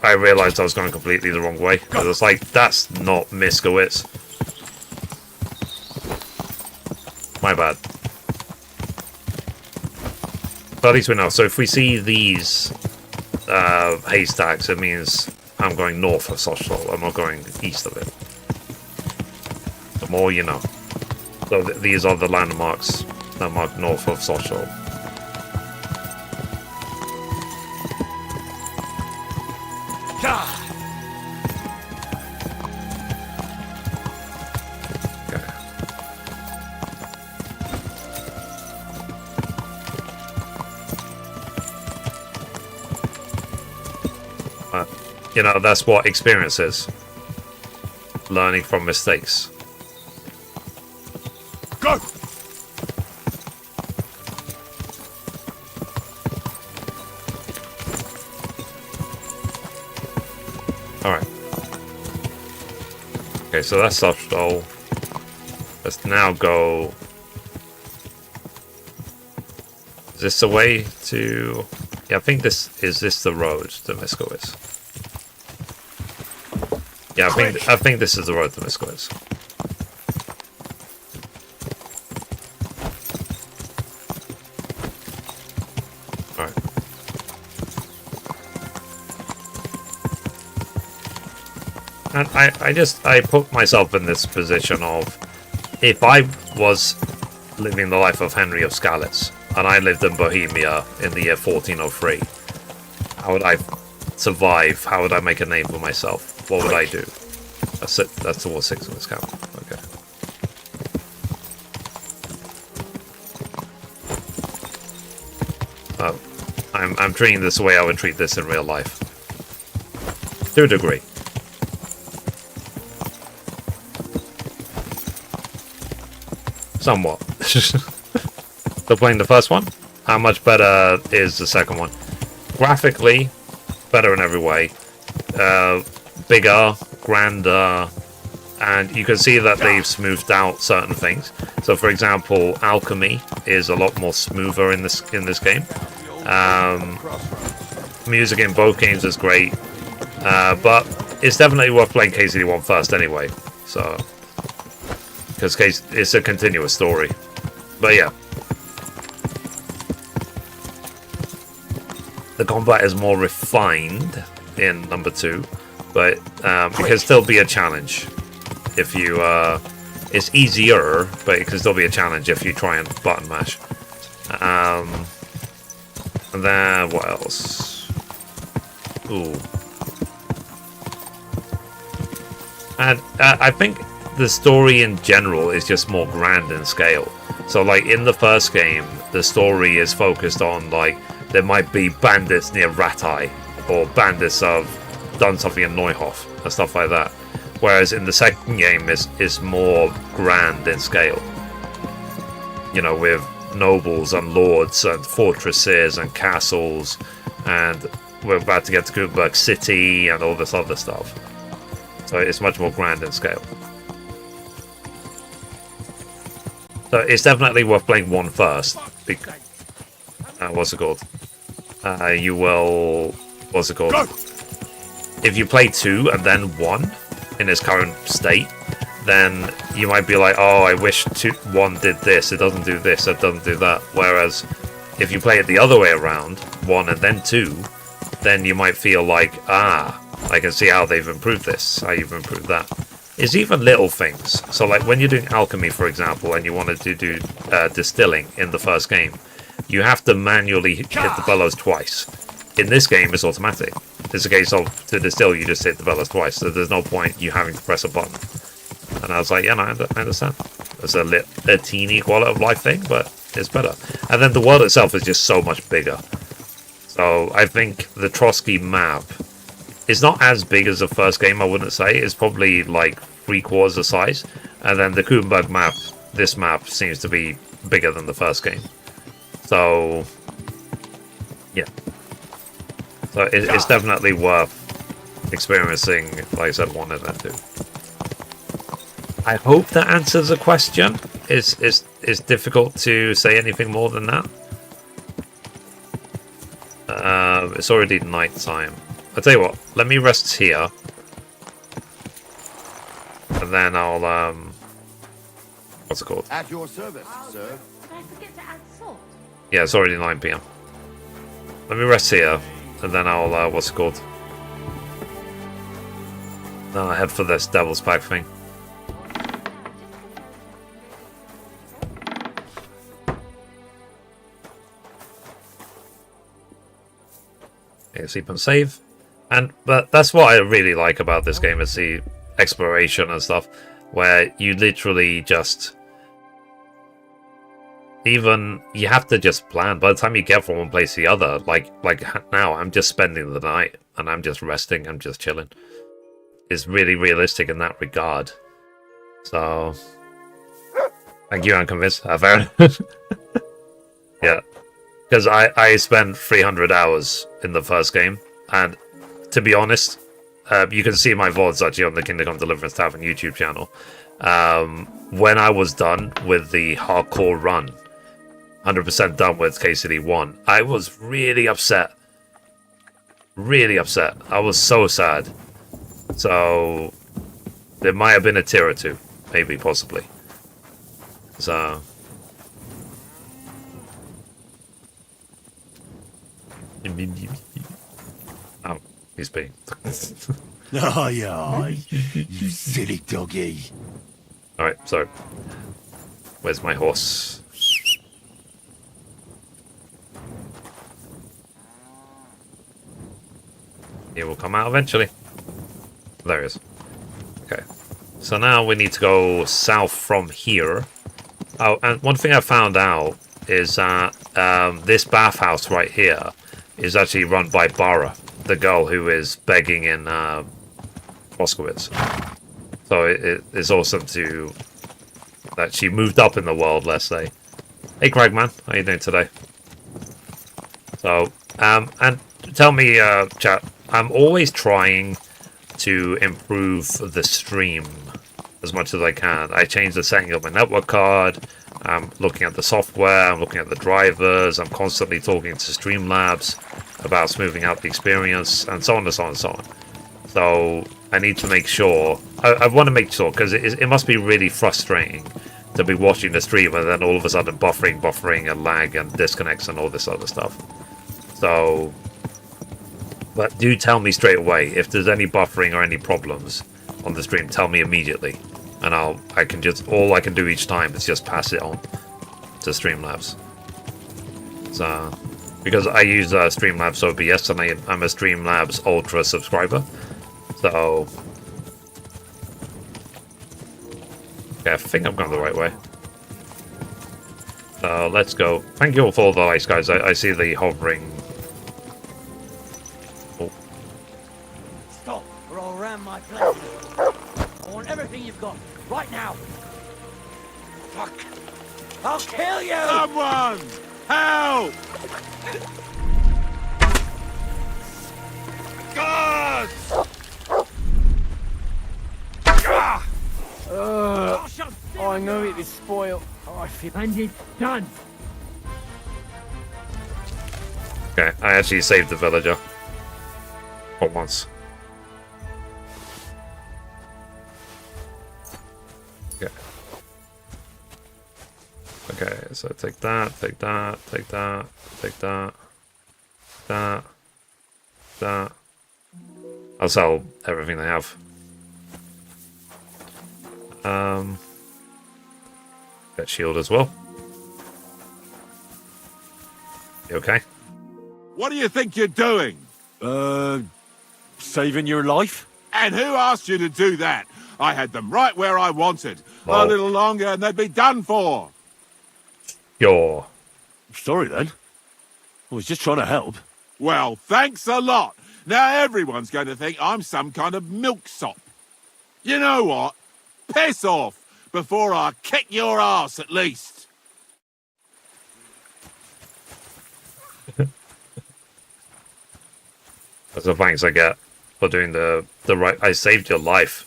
I realized I was going completely the wrong way. I was like, that's not Miskowitz. My bad. But at least we know. So if we see these haystacks, it means I'm going north of Sochstol. I'm not going east of it. The more you know. So these are the landmarks that mark north of Sochstol. You know, that's what experience is. Learning from mistakes. Go! Alright. Okay, so that's Sochstol. Let's now go... Is this the way to... Yeah, I think this... Is this the road to Miskowitz? Yeah, I think this is the road to Miskowitz. Alright. And I put myself in this position of, if I was living the life of Henry of Skalitz, and I lived in Bohemia in the year 1403, how would I survive? How would I make a name for myself? What would I do? That's it. That's the 6 in this count. Okay. I'm treating this the way I would treat this in real life. To a degree. Somewhat. Still playing the first one? How much better is the second one? Graphically, better in every way. Bigger, grander, and you can see that they've smoothed out certain things. So, for example, alchemy is a lot more smoother in this game. Music in both games is great, but it's definitely worth playing KCD 1 first anyway. So, because it's a continuous story. But yeah, the combat is more refined in number 2, but it can still be a challenge if you. It's easier, but it can still be a challenge if you try and button mash. And then what else? Ooh. And I think the story in general is just more grand in scale. So, like, in the first game, the story is focused on, like, there might be bandits near Ratai, or bandits have done something in Neuhof, and stuff like that. Whereas in the second game, is more grand in scale. You know, with nobles and lords and fortresses and castles, and we're about to get to Kuttenberg City and all this other stuff. So it's much more grand in scale. So it's definitely worth playing 1 first. What's it called? You will... What's it called? If you play 2 and then 1 in its current state, then you might be like, oh, I wish 1 did this, it doesn't do this, it doesn't do that. Whereas if you play it the other way around, 1 and then 2, then you might feel like, I can see how they've improved this, how you've improved that. It's even little things. So, like, when you're doing alchemy, for example, and you wanted to do distilling in the first game, you have to manually hit the bellows twice. In this game, it's automatic. It's a case of, to distill, you just hit the bellows twice, so there's no point you having to press a button. And I was like, yeah, no, I understand. It's a teeny quality of life thing, but it's better. And then the world itself is just so much bigger. So, I think the Trosky map is not as big as the first game, I wouldn't say. It's probably like 3/4 the size. And then the Kuttenberg map, this map, seems to be bigger than the first game. So, yeah. So it's definitely worth experiencing, like I said, 1 and then 2. I hope that answers the question. It's difficult to say anything more than that. It's already night time. I'll tell you what, let me rest here. And then I'll, what's it called? At your service, sir. Did I forget to add salt? Yeah, it's already 9 PM. Let me rest here, and then I'll, what's it called? Then I'll head for this Devil's Pack thing. Okay, sleep and save. But that's what I really like about this game, is the exploration and stuff, where you literally just... Even, you have to just plan. By the time you get from one place to the other, like now, I'm just spending the night, and I'm just resting, I'm just chilling. It's really realistic in that regard. So... Thank you, I'm convinced. Fair enough. Yeah. Because I spent 300 hours in the first game, and to be honest, you can see my VODs actually on the Kingdom Come Deliverance Tavern YouTube channel. When I was done with the hardcore run, 100% done with KCD 1, I was really upset. Really upset. I was so sad. So, there might have been a tear or two, maybe, possibly. So... Oh, he's being... Aye, aye, you silly doggy. Alright, so... Where's my horse? He will come out eventually. There he is. Okay. So now we need to go south from here. Oh, and one thing I found out is that this bathhouse right here is actually run by Bara, the girl who is begging in Moskowitz. So it's awesome that she moved up in the world, let's say. Hey, Cragman, how you doing today? So, and tell me, chat, I'm always trying to improve the stream as much as I can. I change the setting of my network card. I'm looking at the software. I'm looking at the drivers. I'm constantly talking to Streamlabs about smoothing out the experience, and so on and so on and so on. So I need to make sure. I want to make sure, because it must be really frustrating to be watching the stream and then all of a sudden buffering and lag and disconnects and all this other stuff. So, but do tell me straight away if there's any buffering or any problems on the stream. Tell me immediately, and all I can do each time is just pass it on to Streamlabs. So, because I use Streamlabs OBS and I'm a Streamlabs Ultra subscriber, so okay, I think I'm going the right way. Let's go. Thank you all for all the likes, guys. I see the hovering. Oh. Stop, or I'll ram my place. I want everything you've got, right now. Fuck. I'll kill you! Someone! Help! God! I know it is spoiled. Oh, I feel... And it's done. Okay, I actually saved the villager. For once. Okay. Okay, so take that, take that, take that, take that, that. I'll sell everything they have. Get shield as well. You okay? What do you think you're doing? Saving your life? And who asked you to do that? I had them right where I wanted. Oh. A little longer and they'd be done for. You're... Sorry then. I was just trying to help. Well, thanks a lot. Now everyone's going to think I'm some kind of milksop. You know what? Piss off before I kick your ass at least. That's the thanks I get for doing the right... I saved your life.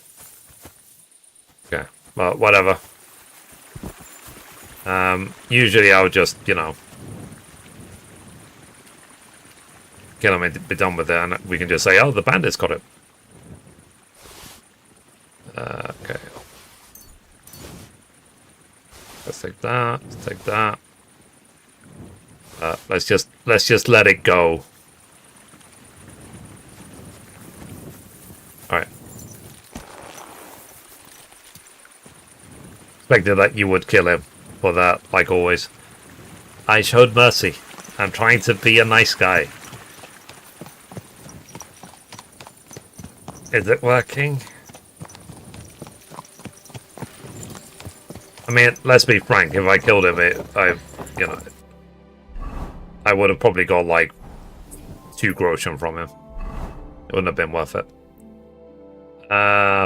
Okay, well, whatever. Usually I would just, you know... kill him and be done with it, and we can just say, oh, the bandits got it. Okay. Let's take that, let's take that. Let's just let it go. Alright. Expected that you would kill him for that, like always. I showed mercy. I'm trying to be a nice guy. Is it working? I mean, let's be frank. If I killed him, I would have probably got like 2 groschen from him. It wouldn't have been worth it.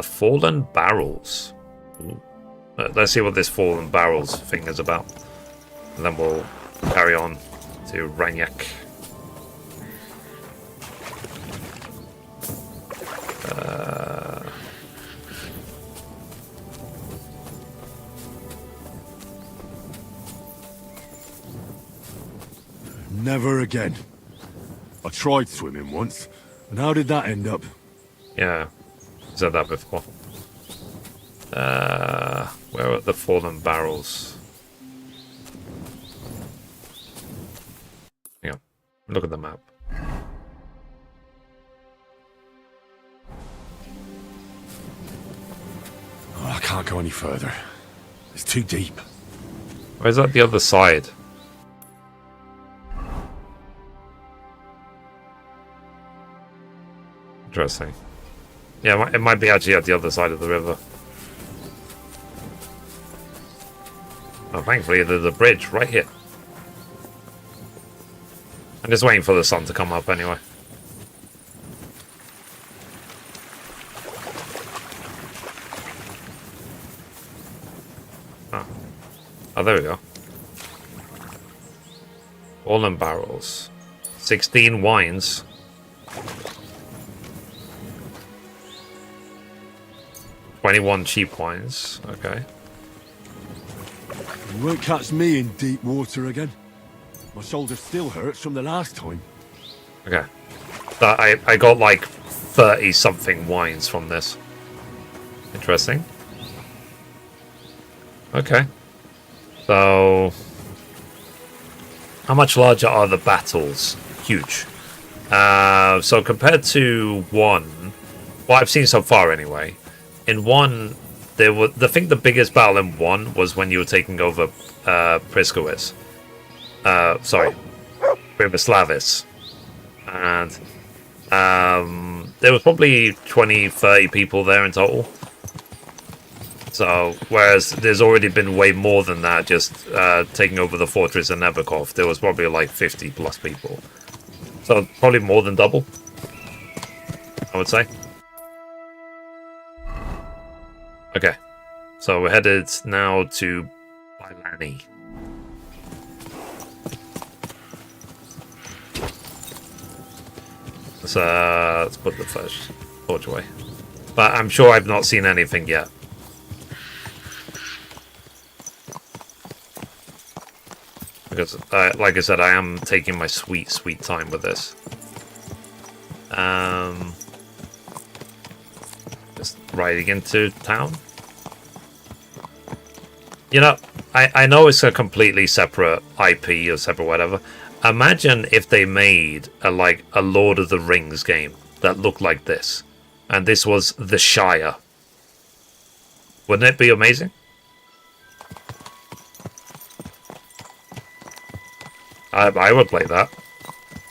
Fallen barrels. Ooh. Let's see what this fallen barrels thing is about, and then we'll carry on to Ranyak. Never again. I tried swimming once, and how did that end up? Yeah, I said that before. Where are the fallen barrels? Yeah, look at the map. Oh, I can't go any further. It's too deep. Where's that the other side? Interesting. Yeah, it might be actually at the other side of the river. Oh, thankfully there's a bridge right here. I'm just waiting for the sun to come up anyway. Oh, there we go. All in barrels. 16 wines. $21 cheap wines. Okay. You won't catch me in deep water again. My shoulder still hurts from the last time. Okay. So I got like 30 something wines from this. Interesting. Okay. So how much larger are the battles? Huge. So compared to 1, what I've seen so far anyway, in 1 there was, I think the biggest battle in 1 was when you were taking over Priskowitz. Sorry, Primoslavis. And there was probably 20, 30 people there in total. So, whereas there's already been way more than that, just taking over the fortress in Nebakov, there was probably like 50 plus people. So, probably more than double, I would say. Okay, so we're headed now to Bailani. Let's put the first torch away. But I'm sure I've not seen anything yet. Because, like I said, I am taking my sweet, sweet time with this. Just riding into town. You know, I know it's a completely separate IP or separate whatever. Imagine if they made a Lord of the Rings game that looked like this. And this was the Shire. Wouldn't it be amazing? I would play that,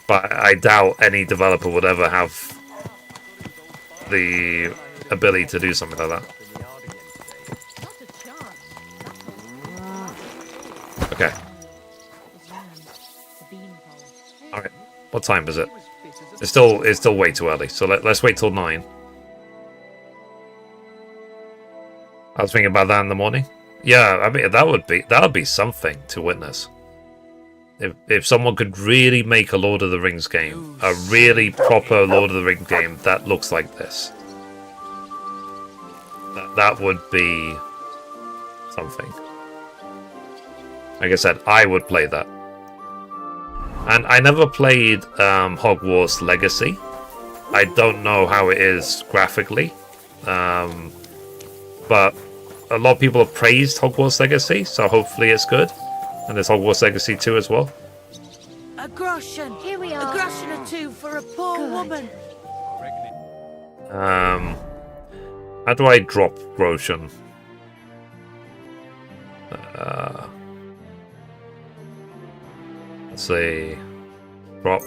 but I doubt any developer would ever have the ability to do something like that. Okay. Alright, what time is it? It's still way too early, so let's wait till 9. I was thinking about that in the morning. Yeah, I mean that would be something to witness. If someone could really make a Lord of the Rings game, a really proper Lord of the Rings game that looks like this, that would be something. Like I said, I would play that. And I never played Hogwarts Legacy. I don't know how it is graphically, but a lot of people have praised Hogwarts Legacy, so hopefully it's good. And there's Hogwarts Legacy 2 as well. A groschen. Here we are. A groschen or two for a poor woman. How do I drop groschen? Let's see. Drop.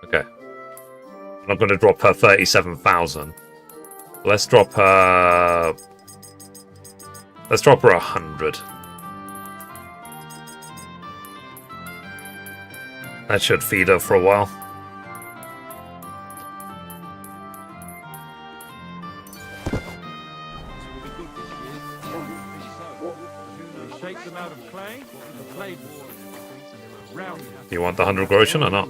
Okay. I'm not going to drop her 37,000. Let's drop her. Let's drop her 100. That should feed her for a while. You want the 100 groschen or not?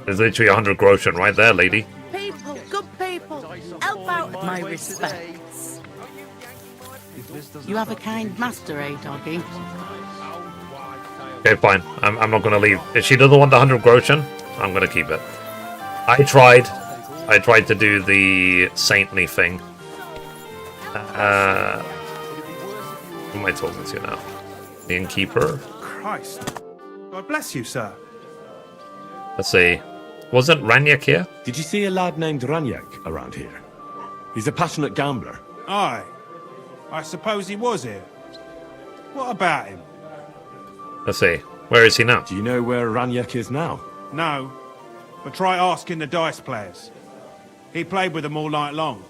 There's literally 100 groschen right there, lady. People, good people, help out. My respects. You have a kind master, eh, doggy? Okay, fine. I'm not going to leave. If she doesn't want the 100 groschen, I'm going to keep it. I tried to do the saintly thing. Who am I talking to now? The innkeeper? Christ. God bless you, sir. Let's see. Wasn't Ranyak here? Did you see a lad named Ranyak around here? He's a passionate gambler. Aye. I suppose he was here. What about him? Let's see. Where is he now? Do you know where Ranyak is now? No. But try asking the dice players. He played with them all night long.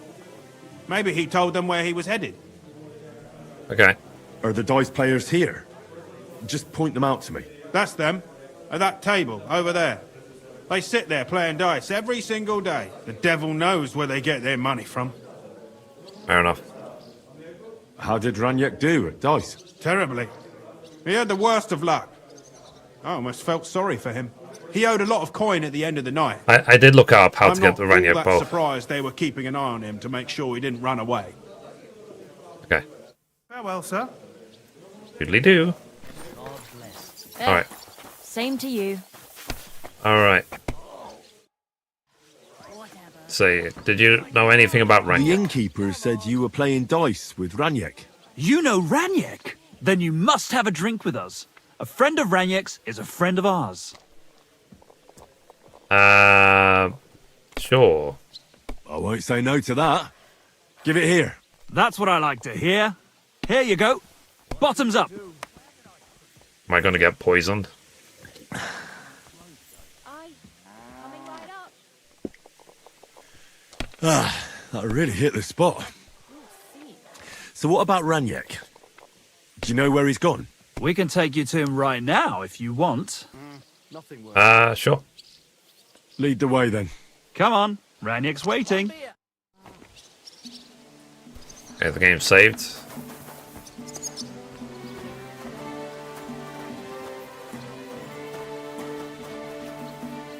Maybe he told them where he was headed. Okay. Are the dice players here? just point them out to me. That's them. At that table, over there. They sit there playing dice every single day. The devil knows where they get their money from. Fair enough. How did Raniek do at dice? Terribly. He had the worst of luck. I almost felt sorry for him. He owed a lot of coin at the end of the night. I did look up how I'm to get the not all Raniak that bow. surprised they were keeping an eye on him to make sure he didn't run away. Okay. Farewell, sir. Doodly do. Alright. Same to you. Alright. So, did you know anything about The Raniak? innkeeper said you were playing dice with Raniek. You know Raniek? Then you must have a drink with us. A friend of Raniek's is a friend of ours. Sure. I won't say no to that. Give it here. That's what I like to hear. Here you go. Bottoms up. Am I going to get poisoned? Ah, that really hit the spot. So what about Raniek? Do you know where he's gone? We can take you to him right now if you want. Sure. Lead the way then. Come on, Raniek's waiting. Okay, the game's saved.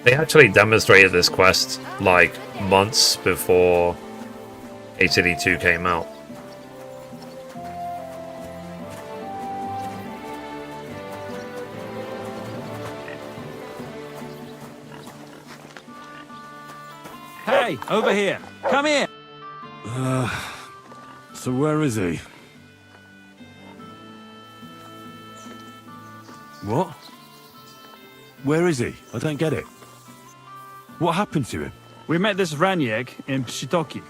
They actually demonstrated this quest like months before KCD 2 came out. Hey, over here. Come here. So where is he? What? Where is he? I don't get it. What happened to him? We met this Raniek in Pshitoki.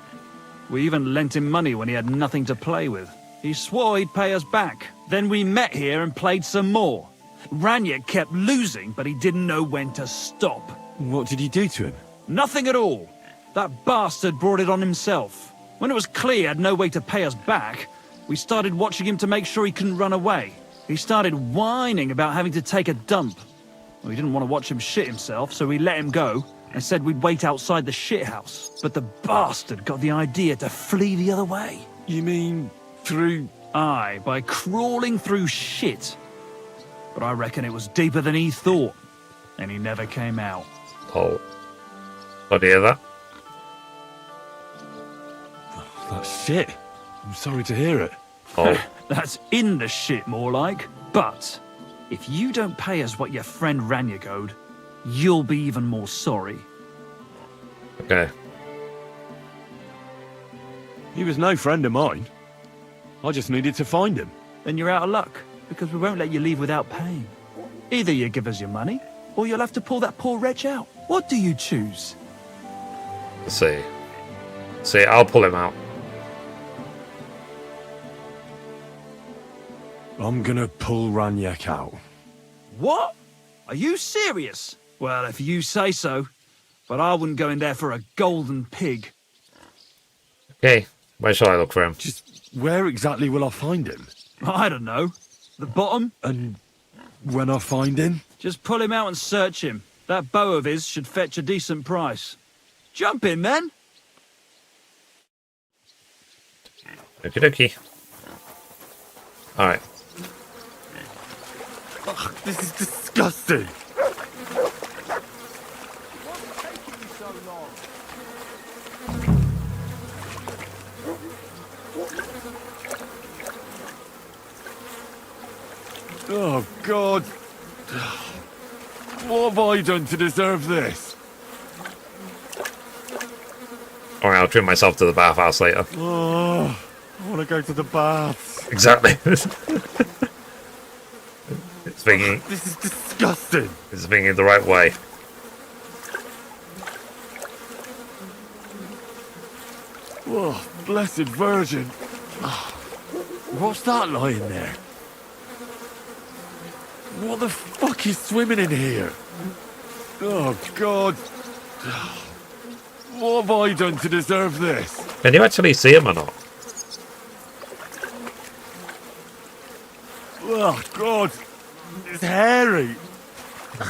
We even lent him money when he had nothing to play with. He swore he'd pay us back. Then we met here and played some more. Raniek kept losing, but he didn't know when to stop. What did he do to him? Nothing at all. That bastard brought it on himself. When it was clear he had no way to pay us back, we started watching him to make sure he couldn't run away. He started whining about having to take a dump. We didn't want to watch him shit himself, so we let him go and said we'd wait outside the shithouse. But the bastard got the idea to flee the other way. You mean through... Aye, by crawling through shit. But I reckon it was deeper than he thought, and he never came out. Oh. Oh, do you hear that? That's shit. I'm sorry to hear it. Oh. That's in the shit, more like. But if you don't pay us what your friend Raniek owed, you'll be even more sorry. Okay. He was no friend of mine. I just needed to find him. Then you're out of luck, because we won't let you leave without paying. Either you give us your money, or you'll have to pull that poor wretch out. What do you choose? Let's see. See, I'll pull him out. I'm gonna pull Raniek out. What? Are you serious? Well, if you say so. But I wouldn't go in there for a golden pig. Okay, where shall I look for him? Just where exactly will I find him? I don't know. The bottom? And when I find him? Just pull him out and search him. That bow of his should fetch a decent price. Jump in, then. Okie dokie. Alright. Ugh, this is disgusting. Oh, God. What have I done to deserve this? Alright, I'll treat myself to the bathhouse later. Oh, I want to go to the baths. Exactly. It's thinking. This is disgusting. It's thinking the right way. Oh, blessed Virgin. What's that lying there? What the fuck is swimming in here? Oh, God. What have I done to deserve this? Can you actually see him or not? Oh, God. It's hairy.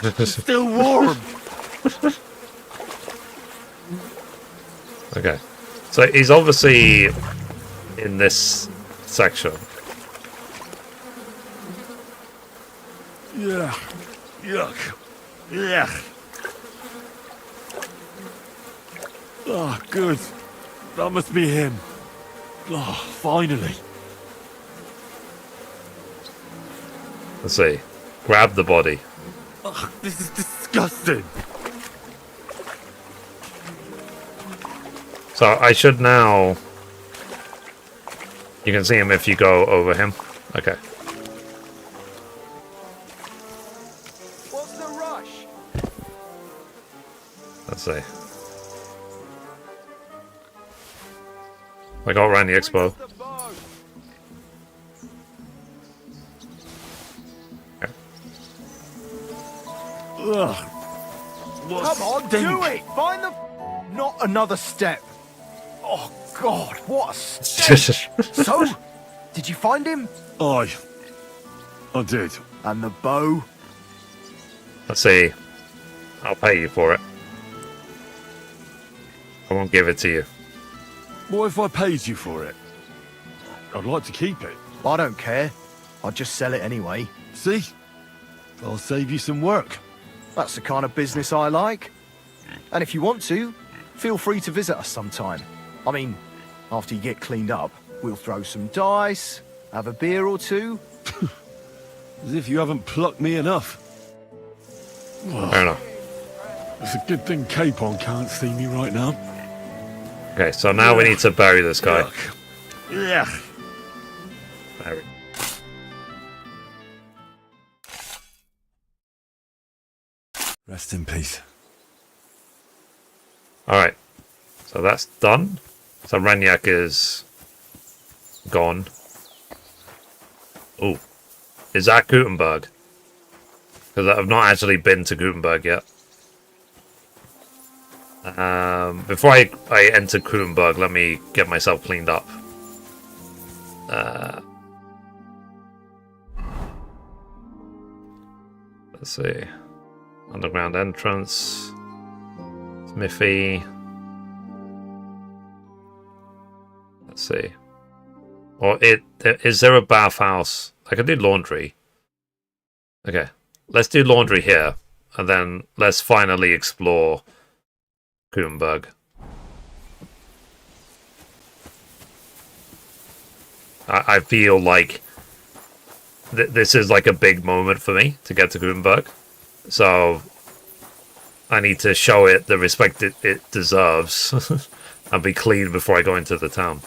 It's still warm. Okay. So he's obviously in this section. Yeah. Yuck. Yuck. Oh, good. That must be him. Oh, finally. Let's see. Grab the body. Oh, this is disgusting. So I should now... You can see him if you go over him. Okay. What's the rush? Let's see. I got around the expo. Okay. Ugh. Come on, do it! Find the... Not another step. Oh, God, what a stench. So, did you find him? I did. And the bow? Let's see. I'll pay you for it. I won't give it to you. What if I paid you for it? I'd like to keep it. I don't care. I'd just sell it anyway. See? I'll save you some work. That's the kind of business I like. And if you want to, feel free to visit us sometime. I mean, after you get cleaned up, we'll throw some dice, have a beer or two. As if you haven't plucked me enough. Fair enough. It's a good thing Capon can't see me right now. Okay, so now we need to bury this guy. Yeah. Bury. Rest in peace. Alright. So that's done. So Renyak is gone. Oh. Is that Kuttenberg? Because I've not actually been to Kuttenberg yet. Before I enter Kuttenberg, let me get myself cleaned up. Let's see. Underground entrance. Smithy. Let's see. Or is there a bathhouse? I can do laundry. Okay. Let's do laundry here. And then let's finally explore Kuttenberg. I feel like this is like a big moment for me to get to Kuttenberg. So I need to show it the respect it deserves and be clean before I go into the town.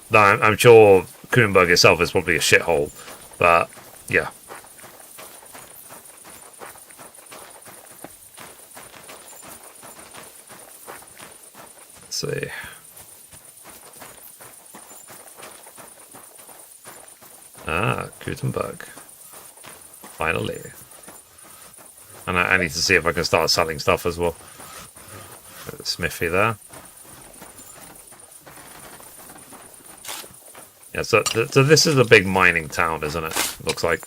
Now, I'm sure Kuttenberg itself is probably a shithole, but yeah. Let's see. Ah, Kuttenberg. Finally. And I need to see if I can start selling stuff as well. Smithy there. Yeah, so this is a big mining town, isn't it? Looks like.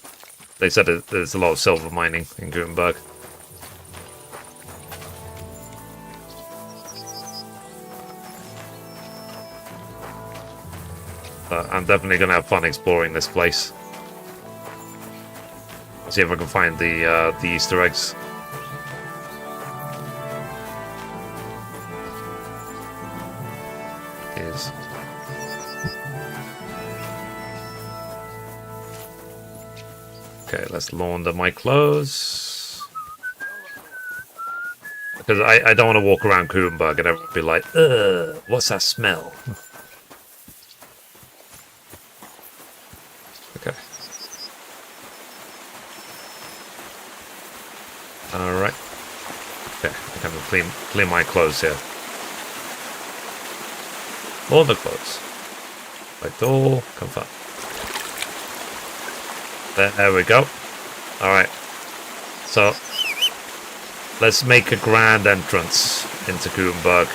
They said there's a lot of silver mining in Kuttenberg. I'm definitely going to have fun exploring this place. See if I can find the Easter eggs. Here's. Okay, let's launder my clothes. Because I don't want to walk around Kuttenberg and everyone be like, ugh, what's that smell? Okay. Alright. Okay, I can clean my clothes here. Launder clothes. Like door, confirm. There we go. Alright. So, let's make a grand entrance into Kuttenberg.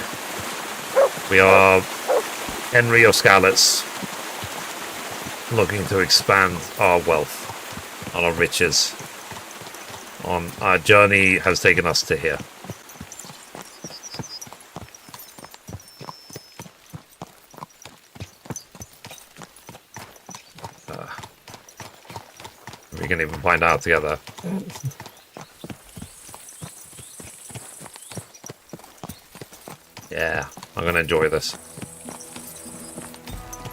We are Henry O'Scalets, looking to expand our wealth and our riches. on. Our journey has taken us to here. We can even find out together. Yeah, I'm gonna enjoy this.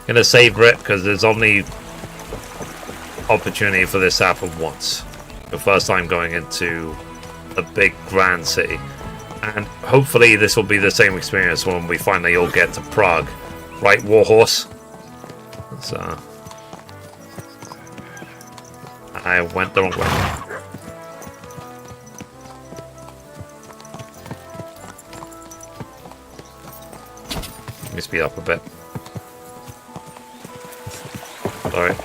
Gonna savor it because there's only opportunity for this to happen once. The first time going into a big grand city, and hopefully this will be the same experience when we finally all get to Prague, right, Warhorse? So I went the wrong way. Let me speed up a bit.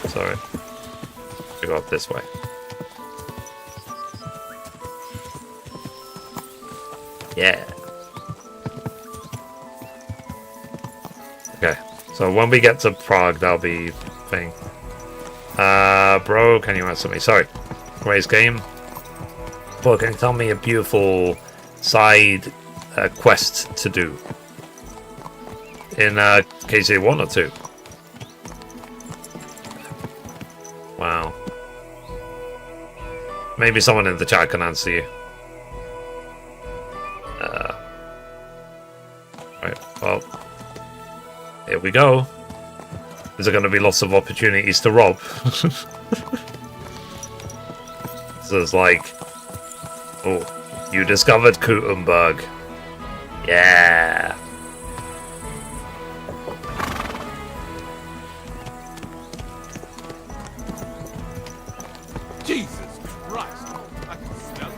Sorry. We go up this way. Yeah. Okay. So when we get to Prague, that'll be thing. Bro, can you answer me? Sorry. Raise game. Well, can you tell me a beautiful side quest to do? In KCD 1 or 2? Wow. Maybe someone in the chat can answer you. Right, well. Here we go. Is there going to be lots of opportunities to rob? So it's like... Oh, you discovered Kuttenberg. Yeah. Jesus Christ! I can smell it.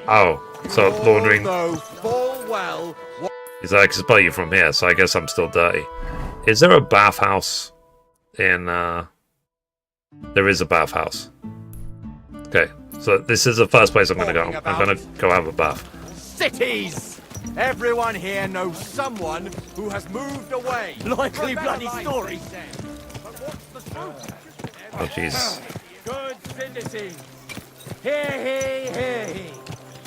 Oh, so laundering... Although full well... Is I can spell you from here, so I guess I'm still dirty. Is there a bathhouse in... There is a bathhouse. Okay, so this is the first place I'm going to go. I'm going to go have a bath. Cities! Everyone here knows someone who has moved away. Likely bloody story. Oh, jeez. Good citizens. Hey.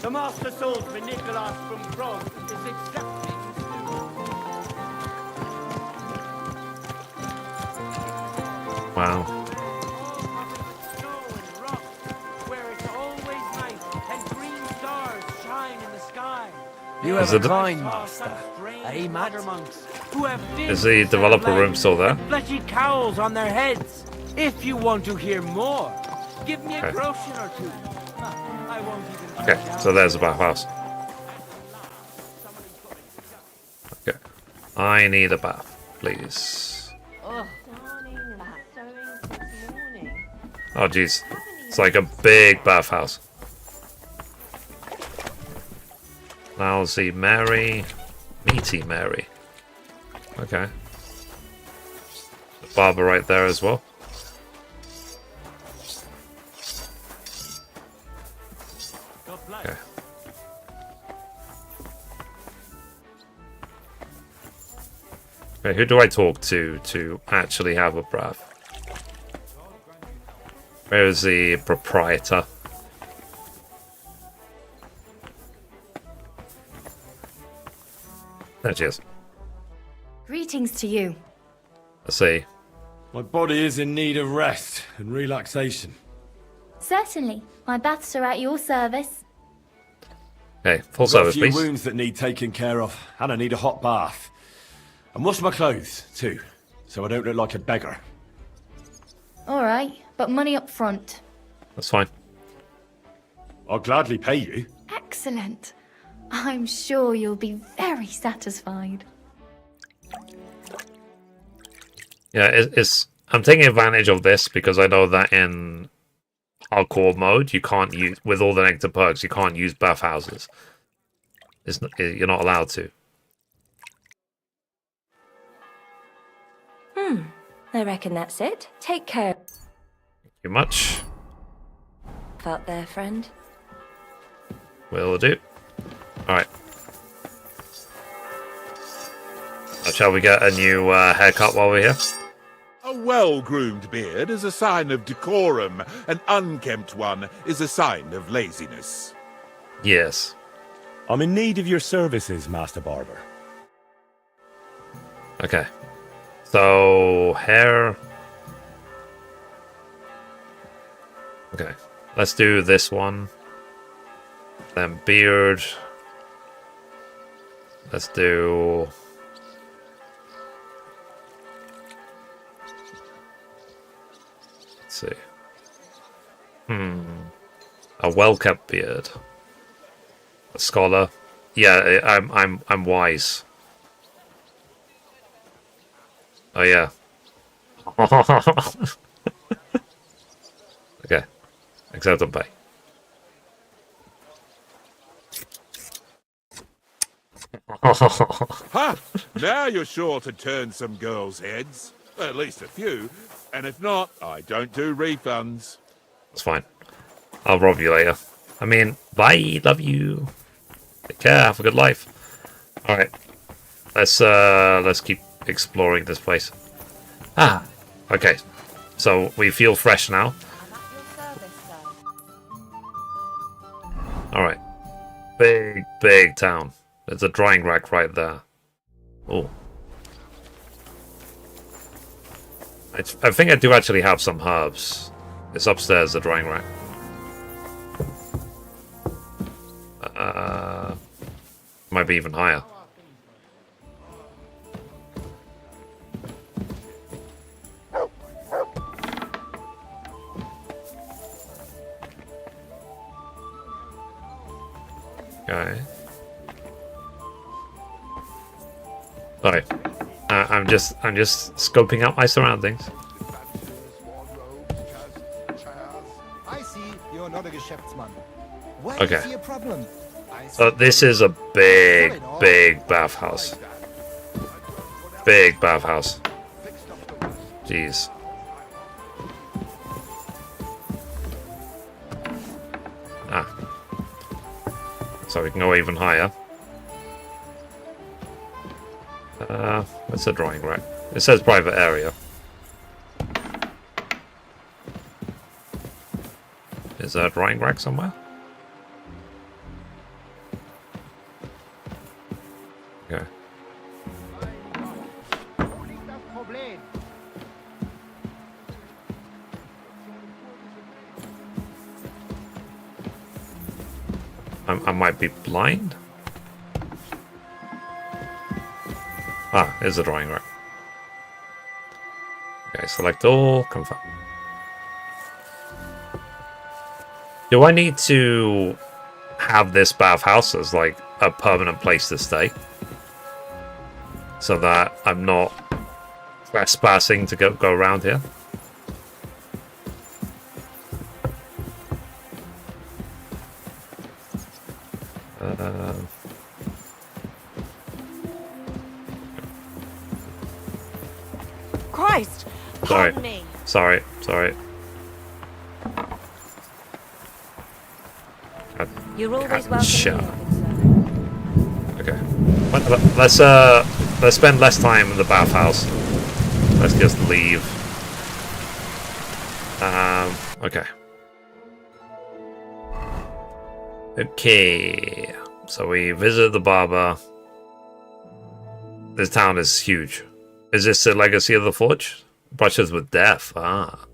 The master sold for Nicholas from Prague is accepting. Wow. You Is have it a kind master, eh, Matt? Is the developer room still there? Fleshy cowls on their heads. If you want to hear more, give me a groschen or two. I won't even. Okay, so there's the bathhouse. Okay. I need a bath, please. Oh, jeez. It's like a big bathhouse. Now see Mary. Meaty Mary. Okay. The barber right there as well. Okay. Okay, who do I talk to actually have a bath? Where is the proprietor? There she is. Greetings to you. I see. My body is in need of rest and relaxation. Certainly. My baths are at your service. Okay, full I've got service, a few please. wounds that need taking care of, and I need a hot bath. And wash my clothes, too, so I don't look like a beggar. All right, but money up front. That's fine. I'll gladly pay you. Excellent. I'm sure you'll be very satisfied. Yeah, it's. I'm taking advantage of this because I know that in hardcore mode you can't use, with all the negative perks, you can't use bathhouses. You're not allowed to. I reckon that's it. Take care. Thank you much. Out there, friend. Will do. Alright. Shall we get a new haircut while we're here? A well-groomed beard is a sign of decorum. An unkempt one is a sign of laziness. Yes. I'm in need of your services, Master Barber. Okay. So, hair. Okay. Let's do this one. Then beard. Let's do... Let's see. A well-kept beard. A scholar. Yeah, I'm wise. Oh yeah. Okay. Except on pay. Ha! Now you're sure to turn some girls' heads. At least a few. And if not, I don't do refunds. It's fine. I'll rob you later. I mean, bye. Love you. Take care. Have a good life. All right. Let's keep exploring this place. Ah. Okay. So we feel fresh now. All right. Big town. There's a drying rack right there. Oh. I think I do actually have some herbs. It's upstairs, the drying rack. Might be even higher. Okay. Sorry. I'm just scoping out my surroundings. I see you're not a Geschäftsmann. Where Okay. is your problem? So this is a big bathhouse. Big bathhouse. Jeez. Ah. So we can go even higher. What's the drawing rack? It says private area. Is there a drawing rack somewhere? Okay. I might be blind? Ah, here's the drawing rack. Okay, select all, confirm. Do I need to have this bathhouse as like a permanent place to stay? So that I'm not trespassing to go around here? Christ! Sorry. Pardon me. Sorry. You're always welcome Shut here, up. good sir. Okay. Let's spend less time in the bathhouse. Let's just leave. Okay. Okay. So we visit the barber. This town is huge. Is this the legacy of the forge? Brushes with death. Ah.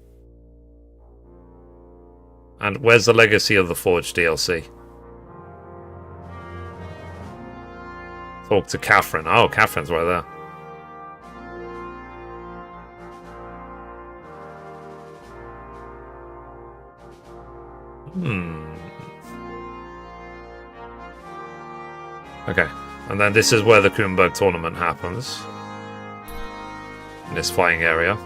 And where's the legacy of the forge DLC? Talk to Catherine. Oh, Catherine's right there. Okay. And then this is where the Kuttenberg tournament happens. In this flying area.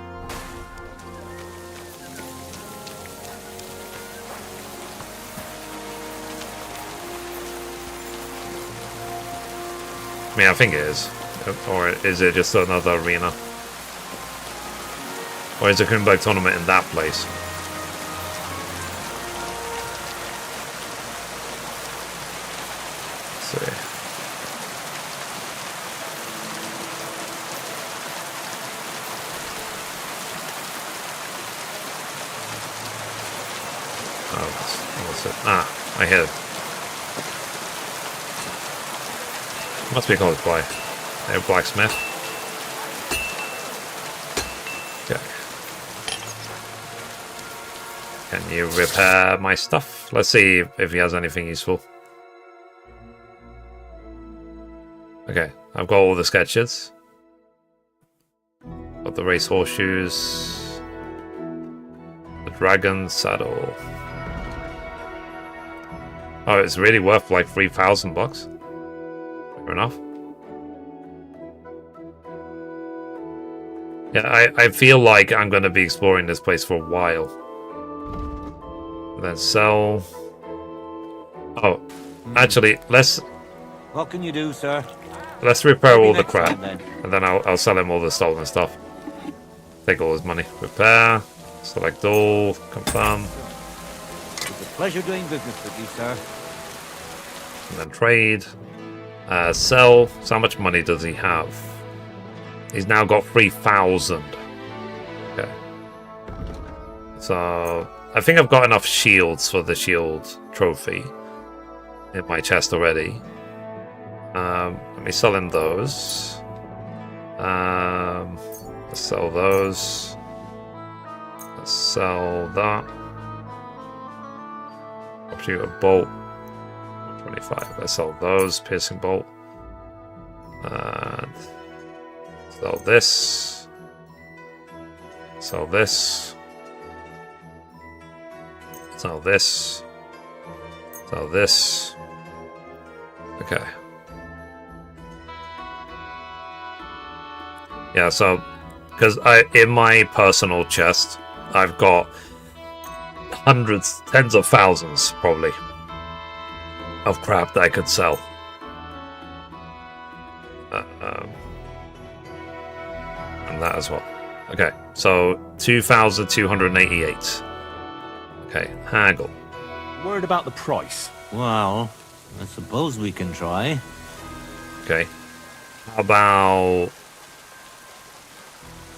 I mean, I think it is. Or is it just another arena? Or is the Kuttenberg tournament in that place? Let's see. here. Must be close by. A blacksmith. Okay. Can you repair my stuff? Let's see if he has anything useful. Okay, I've got all the sketches. Got the race horseshoes. The dragon saddle. Oh, it's really worth like $3,000. Fair enough. Yeah, I feel like I'm going to be exploring this place for a while. Then sell. Oh, actually, let's. What can you do, sir? Let's repair Maybe all the next crap, time, then. and then I'll sell him all the stolen stuff. Take all his money. Repair. Select all. Confirm. It's a pleasure doing business with you, sir. And then trade. Sell. So how much money does he have? He's now got 3,000. Okay. So I think I've got enough shields for the shield trophy in my chest already. Let me sell him those. Let's sell those. Let's sell that. I'll shoot a bolt. 25. Let's sell those. Piercing bolt. And sell this. Sell this. Sell this. Sell this. Okay. Yeah, so because in my personal chest, I've got hundreds, tens of thousands, probably, of crap that I could sell. And that as well. Okay, so 2,288. Okay, haggle. Word about the price. Well, I suppose we can try. Okay. How about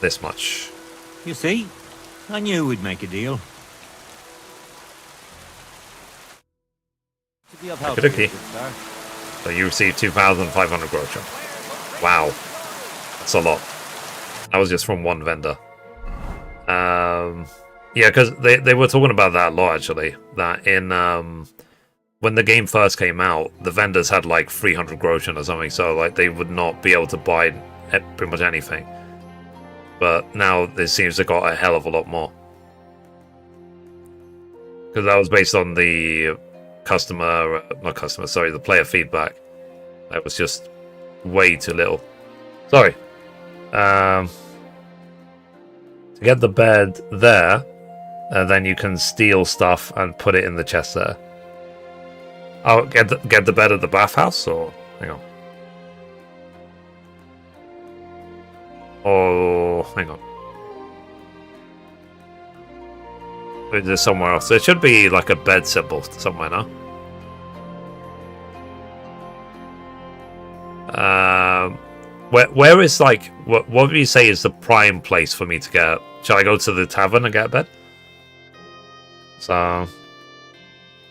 this much? You see, I knew we'd make a deal. To be of help to you, Okay. good sir. So you received 2,500 groschen. Wow. That's a lot. That was just from one vendor. Yeah, because they were talking about that a lot, actually. That in when the game first came out, the vendors had like 300 groschen or something, so like they would not be able to buy pretty much anything. But now this seems to have got a hell of a lot more. Because that was based on the the player feedback. That was just way too little. Sorry. To get the bed there, then you can steal stuff and put it in the chest there. Oh, get the bed at the bathhouse, or hang on. Oh, hang on. Is there somewhere else? There should be like a bed symbol somewhere now. Where is like what would you say is the prime place for me to get? Shall I go to the tavern and get a bed? So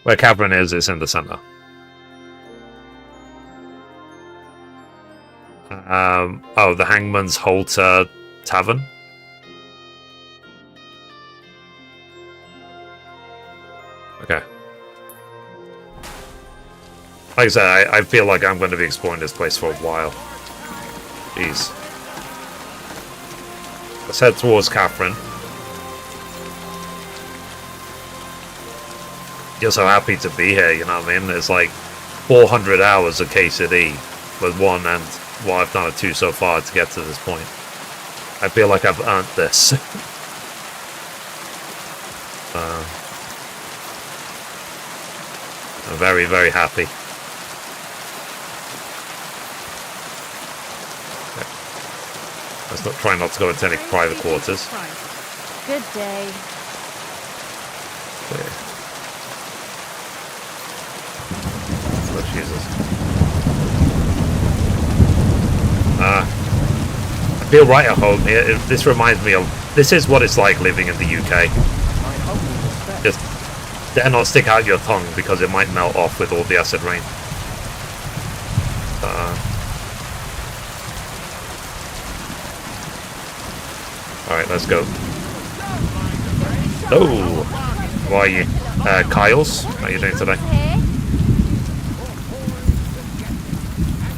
where Cavern is in the center. Oh, the Hangman's Halter Tavern. Okay. Like I said, I feel like I'm going to be exploring this place for a while. Jeez. Let's head towards Catherine. You're so happy to be here, you know what I mean? It's like 400 hours of KCD with one, and what I've done at two so far to get to this point. I feel like I've earned this. I'm very, very happy. Okay. Let's not try not to go into any private quarters. Good day. Okay. Oh, Jesus. I feel right at home here. This reminds me of... This is what it's like living in the UK. Just Dare not stick out your tongue because it might melt off with all the acid rain. Alright, let's go. Oh! Why are you? Kyles? How are you doing today?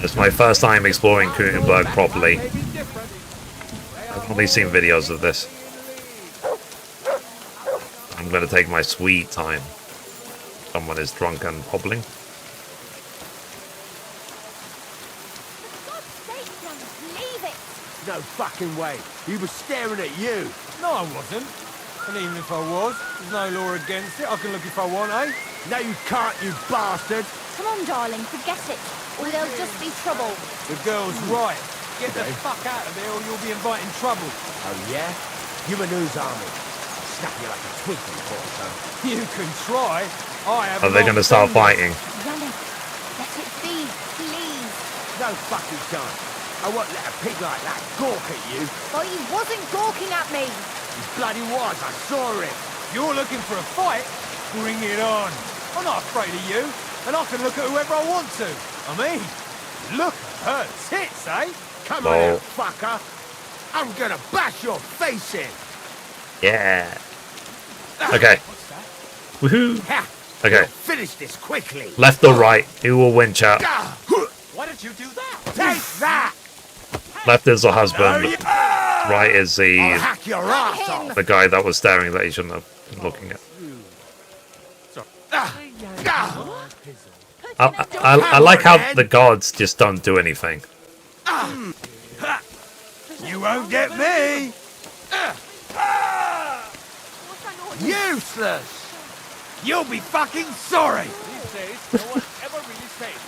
It's my first time exploring Kuttenberg properly. I've only seen videos of this. I'm gonna take my sweet time. Someone is drunk and hobbling. No fucking way. He was staring at you. No, I wasn't. And even if I was, there's no law against it. I can look if I want, eh? No, you can't, you bastard. Come on, darling, forget it. Or there'll just be trouble. The girl's right. Get the fuck out of here or you'll be inviting trouble. Oh, yeah? You and whose army? Snap you like a twig before, son. You can try. I have. Are they going to start fighting? Yannick, let it be, please. No fucking chance. I won't let a pig like that gawk at you. But he wasn't gawking at me. He bloody was, I saw it. You're looking for a fight? Bring it on. I'm not afraid of you, and I can look at whoever I want to. I mean, look at her tits, eh? Come on out, fucker. I'm gonna bash your face in. Yeah. Okay. Woohoo. Okay. Finish this quickly. Left or right? Who will win, chat? Why did you do that? Take that. Left is the husband. Right is I'll hack your ass off. the guy that was staring that he shouldn't have been looking at. I like how the gods just don't do anything. You won't get me. Useless. You'll be fucking sorry. These days, no one ever really safe.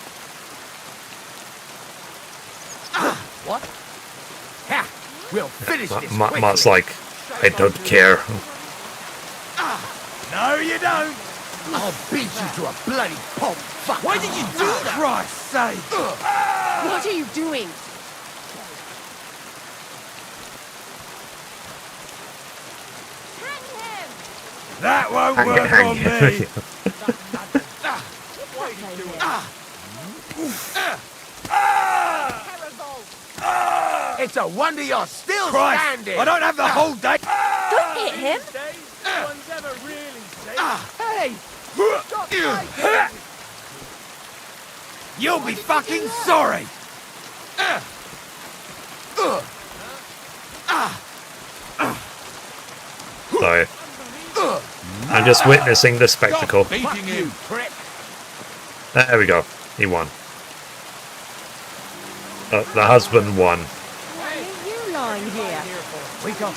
What? Ha! We'll finish this quickly. Matt's like, I don't care. No, you don't. I'll beat you to a bloody pulp. Fuck. Why did you do that? Christ's sake. What are you doing? That won't Hang work hang on him. me. It's a wonder you're still standing. I don't have the whole day. Don't hit him. No one's ever really safe. Hey! You'll be fucking sorry. Sorry. I'm just witnessing the spectacle. Fuck you, prick. There we go. He won. The husband won. Why are you lying here? Wake up.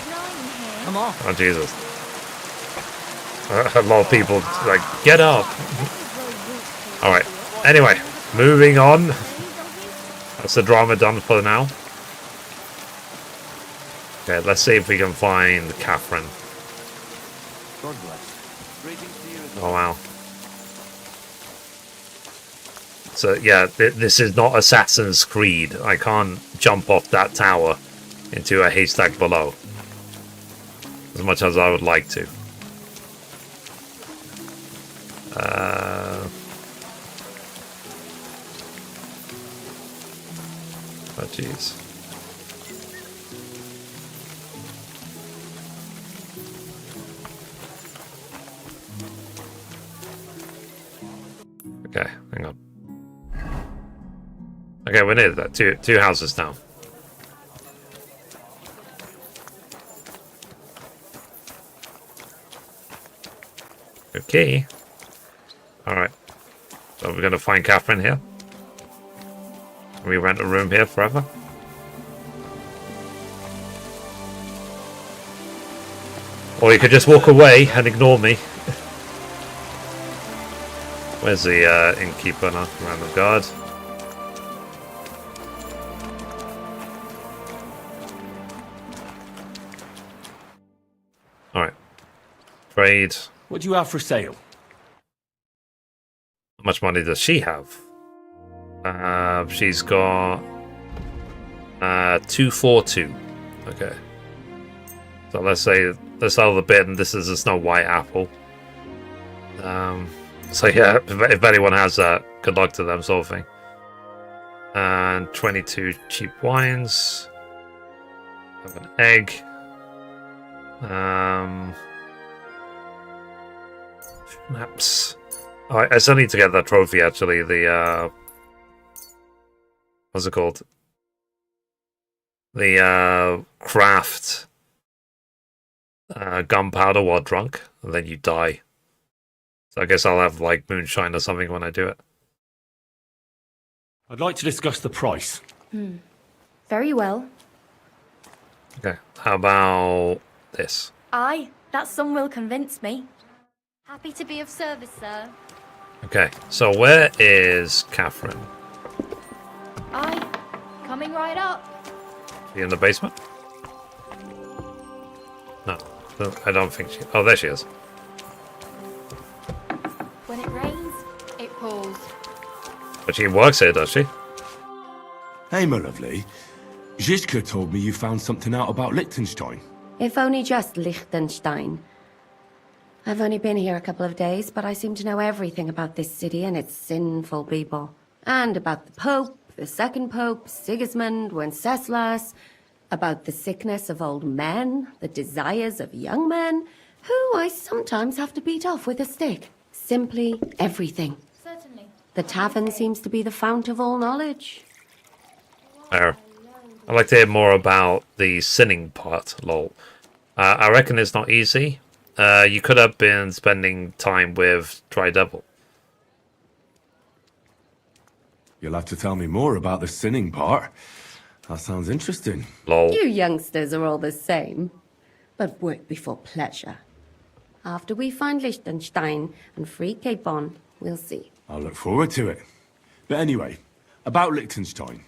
Come on. Oh, Jesus. A lot of people like, get up. Alright. Anyway, moving on. That's the drama done for now. Okay, let's see if we can find Catherine. Oh, wow. So, yeah, this is not Assassin's Creed. I can't jump off that tower into a haystack below. As much as I would like to. Oh, jeez. Okay, hang on. Okay, we're near that. Two houses now. Okay. Alright. So we're gonna find Catherine here. We rent a room here forever. Or you could just walk away and ignore me. Where's the innkeeper now? Random guard. Alright. Trade. What do you have for sale? How much money does she have? She's got 242. Okay. So let's say let's sell the bit, and this is a Snow White apple. So yeah, if anyone has that, good luck to them, sort of thing. And 22 cheap wines. Have an egg. Maps. Oh, I still need to get that trophy, actually. The, what's it called? The, craft gunpowder while drunk, and then you die. So I guess I'll have, like, moonshine or something when I do it. I'd like to discuss the price. Very well. Okay, how about this? Aye, that sum will convince me. Happy to be of service, sir. Okay, so where is Catherine? Aye, coming right up. Is she in the basement? No, I don't think she... Oh, there she is. When it rains, it pours. But she works here, does she? Hey, my lovely. Zizka told me you found something out about Liechtenstein. If only just Liechtenstein. I've only been here a couple of days, but I seem to know everything about this city and its sinful people. And about the Pope, the second Pope, Sigismund, Wenceslas, about the sickness of old men, the desires of young men, who I sometimes have to beat off with a stick. Simply everything. Certainly. The tavern seems to be the fount of all knowledge. I'd like to hear more about the sinning part, lol. I reckon it's not easy. You could have been spending time with Dry Devil. You'll have to tell me more about the sinning part. That sounds interesting. Lol. You youngsters are all the same. But work before pleasure. After we find Liechtenstein and free Capon, we'll see. I'll look forward to it. But anyway, about Liechtenstein.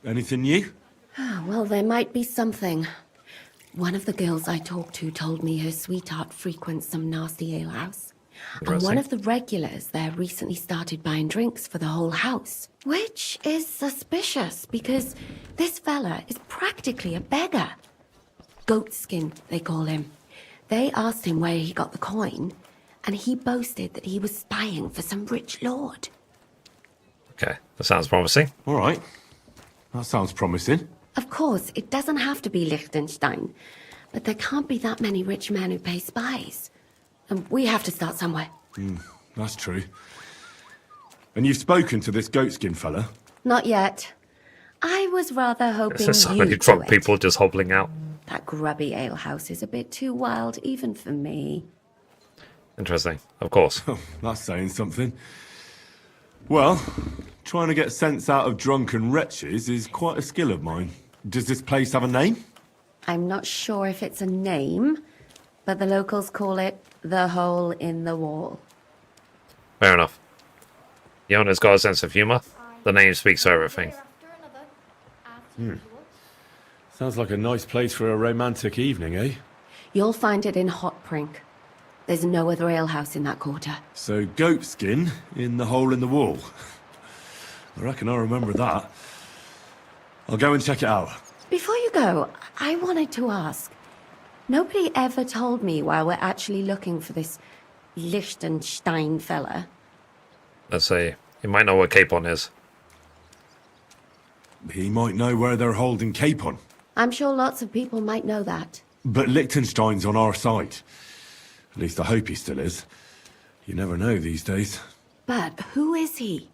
Anything new? Well, there might be something. One of the girls I talked to told me her sweetheart frequents some nasty alehouse. And one of the regulars there recently started buying drinks for the whole house. Which is suspicious, because this fella is practically a beggar. Goatskin, they call him. They asked him where he got the coin, and he boasted that he was spying for some rich lord. Okay, that sounds promising. All right. That sounds promising. Of course, it doesn't have to be Liechtenstein, but there can't be that many rich men who pay spies. And we have to start somewhere. That's true. And you've spoken to this goatskin fella? Not yet. I was rather hoping There's so you'd many do drunk it. people just hobbling out. That grubby alehouse is a bit too wild, even for me. Interesting, of course. That's saying something. Well, trying to get sense out of drunken wretches is quite a skill of mine. Does this place have a name? I'm not sure if it's a name, but the locals call it the Hole in the Wall. Fair enough. The owner's got a sense of humour. The name speaks for everything. Sounds like a nice place for a romantic evening, eh? You'll find it in Hotprink. There's no other alehouse in that quarter. So goatskin in the hole in the wall. I reckon I remember that. I'll go and check it out. Before you go, I wanted to ask. Nobody ever told me why we're actually looking for this Liechtenstein fella. Let's see. You might know where Capon is. He might know where they're holding Capon. I'm sure lots of people might know that. But Liechtenstein's on our side. At least I hope he still is. You never know these days. But who is he?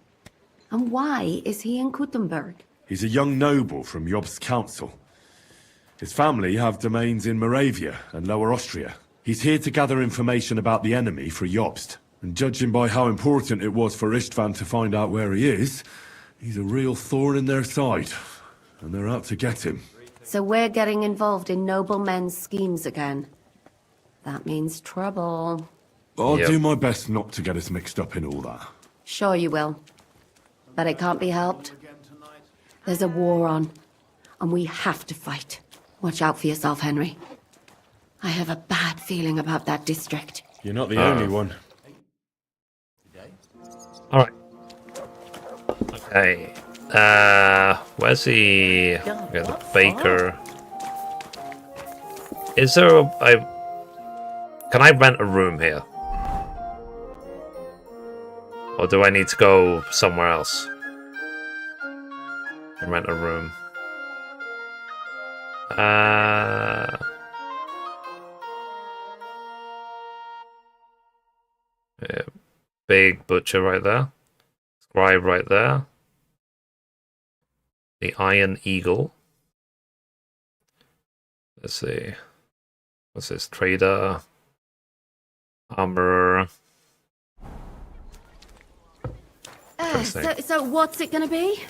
And why is he in Kuttenberg? He's a young noble from Jobst's council. His family have domains in Moravia and Lower Austria. He's here to gather information about the enemy for Jobst. And judging by how important it was for Istvan to find out where he is, he's a real thorn in their side. And they're out to get him. So we're getting involved in noblemen's schemes again. That means trouble. I'll do my best not to get us mixed up in all that. Sure you will. But it can't be helped. There's a war on, and we have to fight. Watch out for yourself, Henry. I have a bad feeling about that district. You're not the only one. Alright. Okay. Where's the... Okay, the baker. Is there a... Can I rent a room here? Or do I need to go somewhere else? Rent a room. Yeah, big butcher right there. Scribe right there. The Iron Eagle. Let's see. What's this? Trader. Armorer. So what's it gonna be?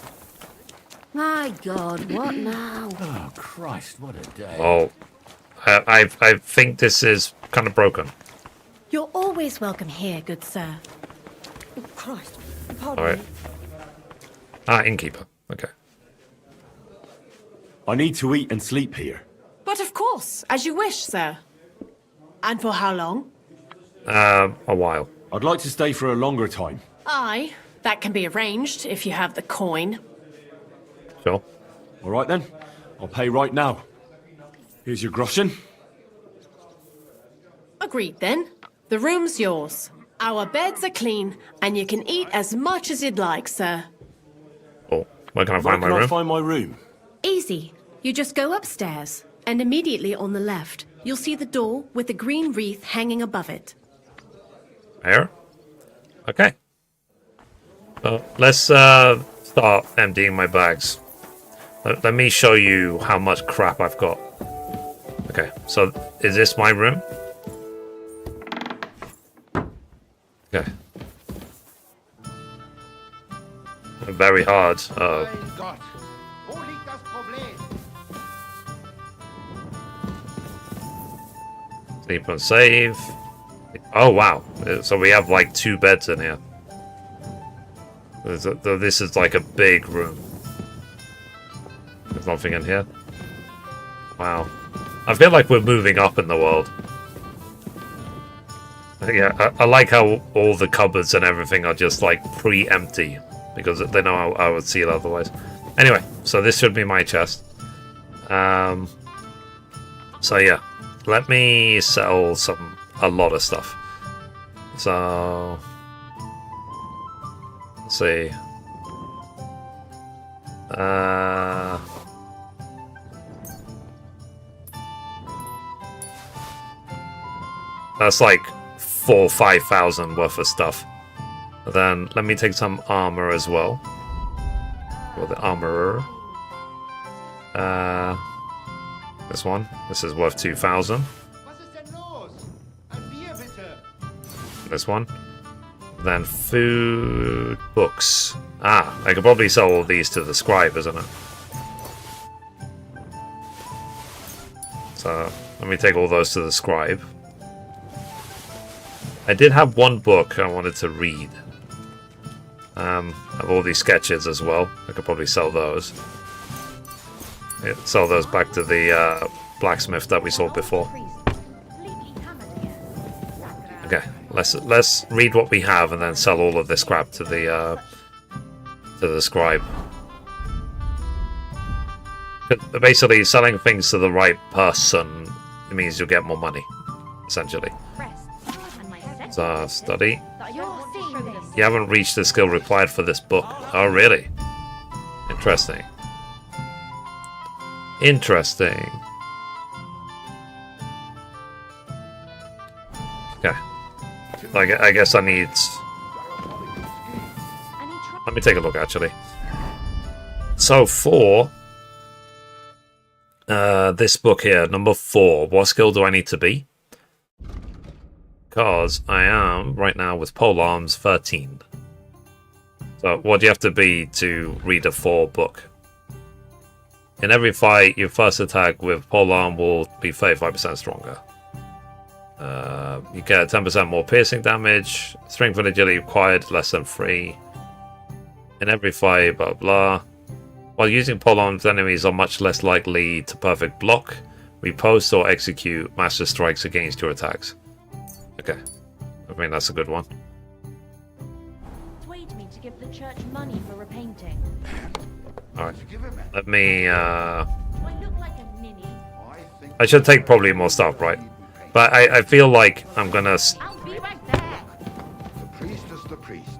My God, what now? Oh, Christ, what a day. Oh, I think this is kind of broken. You're always welcome here, good sir. Oh, Christ, pardon Alright. me. Innkeeper. Okay. I need to eat and sleep here. But of course, as you wish, sir. And for how long? A while. I'd like to stay for a longer time. Aye, that can be arranged if you have the coin. Sure. All right then. I'll pay right now. Here's your groschen. Agreed then. The room's yours. Our beds are clean, and you can eat as much as you'd like, sir. Oh, where can I Where find my can I room? find my room? Easy. You just go upstairs, and immediately on the left, you'll see the door with the green wreath hanging above it. Here? Okay. So let's start emptying my bags. Let me show you how much crap I've got. Okay, so is this my room? Okay. Very hard. Sleep and save. Oh wow! So we have like 2 beds in here. This is like a big room. There's nothing in here. Wow. I feel like we're moving up in the world. Yeah, I like how all the cupboards and everything are just like pre-empty. Because they know I would see it otherwise. Anyway, so this should be my chest. So yeah. Let me sell a lot of stuff. So... let's see. That's like 4,000 or 5,000 worth of stuff. And then let me take some armor as well. For the armorer. This one. This is worth 2,000. This one. Then food, books. I could probably sell all these to the scribe, isn't it? So let me take all those to the scribe. I did have one book I wanted to read. I have all these sketches as well. I could probably sell those. Yeah, sell those back to the blacksmith that we saw before. Okay, let's read what we have and then sell all of this crap to the scribe. Basically, selling things to the right person means you'll get more money, essentially. So, study. You haven't reached the skill required for this book. Oh, really? Interesting. Interesting. Okay. I guess I need... let me take a look, actually. So, for... this book here, number 4, what skill do I need to be? Because I am, right now, with polearms 13. So, what do you have to be to read a 4 book? In every fight, your first attack with polearm will be 35% stronger. You get 10% more piercing damage. Strength and agility required, less than 3. In every fight, blah blah. While using polearms, enemies are much less likely to perfect block, riposte, or execute master strikes against your attacks. Okay. I mean, that's a good one. Persuade me to give the church money for repainting. Alright. Let me, I should take probably more stuff, right? But I feel like I'm gonna... I'll be right there. The priest is the priest.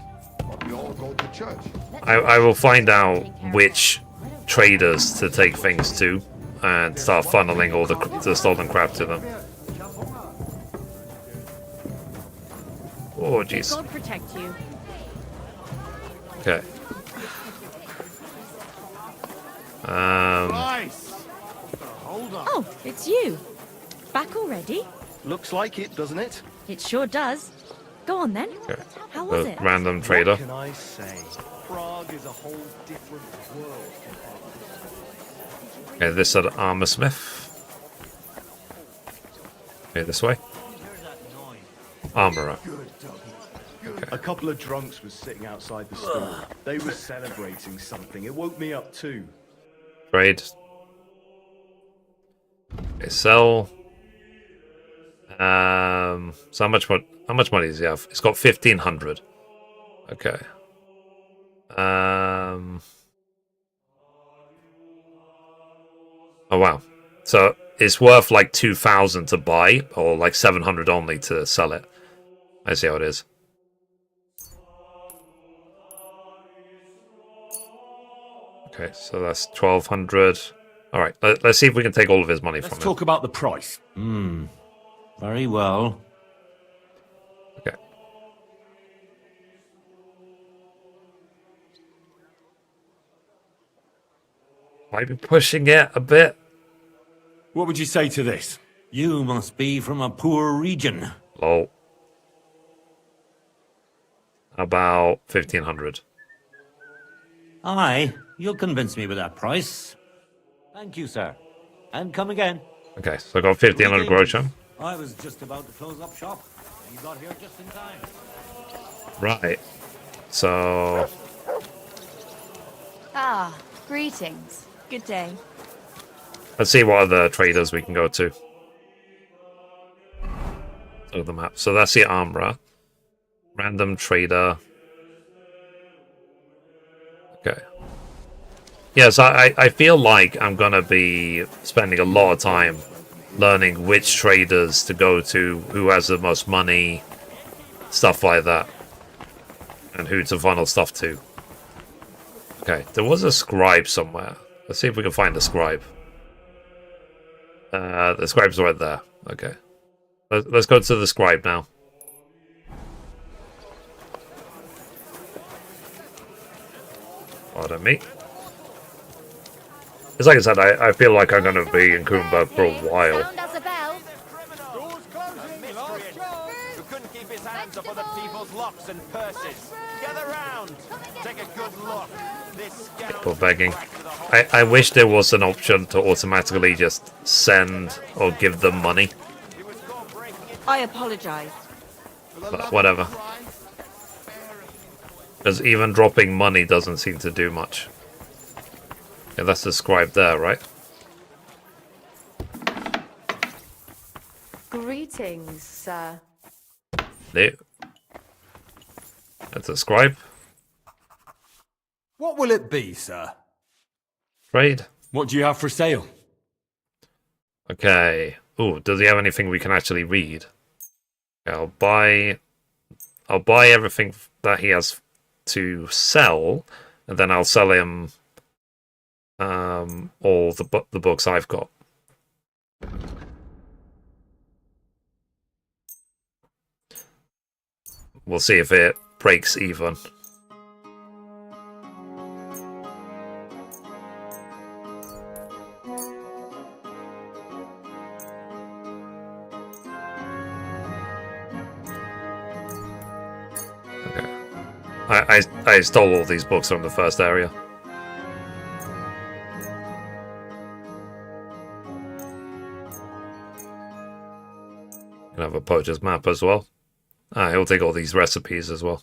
I will find out which traders to take things to and start funneling all the stolen crap to them. Oh, jeez. God protect you. Okay. Oh, it's you. Back already? Looks like it, doesn't it? It sure does. Go on then. Okay. How was The it? random trader. What can I say? Prague is a whole different world. Okay, this is armor smith. Okay, this way. Armorer. A couple of drunks was sitting outside the store. They were celebrating something. It woke me up too. Trade. Okay, sell. So how much money does he have? It's got 1,500. Okay. Oh wow. So it's worth like 2,000 to buy, or like 700 only to sell it. I see how it is. Okay, so that's 1,200. All right, let's see if we can take all of his money from him. Let's talk about the price. Very well. Okay. Might be pushing it a bit. What would you say to this? You must be from a poor region. Lol. About 1,500. Aye, you'll convince me with that price. Thank you, sir. And come again. Okay, so I got 1,500 gross on. I was just about to close up shop. You got here just in time. Right. So Ah, greetings. Good day. let's see what other traders we can go to. Look at the map. So that's the armorer. Random trader. Okay. Yes, I feel like I'm gonna be spending a lot of time learning which traders to go to, who has the most money, stuff like that, and who to funnel stuff to. Okay, there was a scribe somewhere. Let's see if we can find the scribe. The scribe's right there. Okay. Let's go to the scribe now. Pardon me. It's like I said, I feel like I'm going to be in Kuttenberg for a while. Who couldn't keep his hands off other people's locks and purses. Gather round. Take a good look. This For begging. I wish there was an option to automatically just send or give them money. I apologize. But whatever. Because even dropping money doesn't seem to do much. Yeah, that's the scribe there, right? Greetings, sir. No. That's a scribe. What will it be, sir? Trade. What do you have for sale? Okay. Ooh, does he have anything we can actually read? Okay, I'll buy everything that he has to sell, and then I'll sell him all the books I've got. We'll see if it breaks even. Okay. I stole all these books from the first area. Can have a poacher's map as well. He'll take all these recipes as well.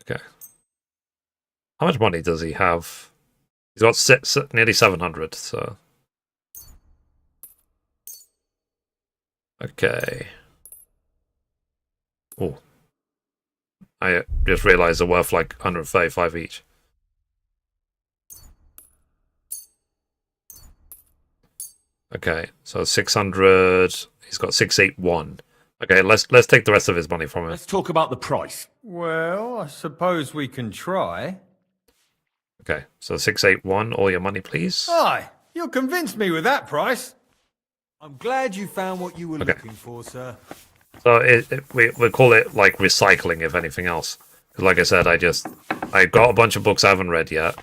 Okay. How much money does he have? He's got nearly 700, so... Okay. Oh. I just realized they're worth like 135 each. Okay, so 600... He's got 681. Okay, let's take the rest of his money from him. Let's talk about the price. Well, I suppose we can try. Okay, so 681, all your money, please. Aye, you'll convince me with that price. I'm glad you found what you were looking for, sir. So we call it like recycling, if anything else. Because like I said, I got a bunch of books I haven't read yet,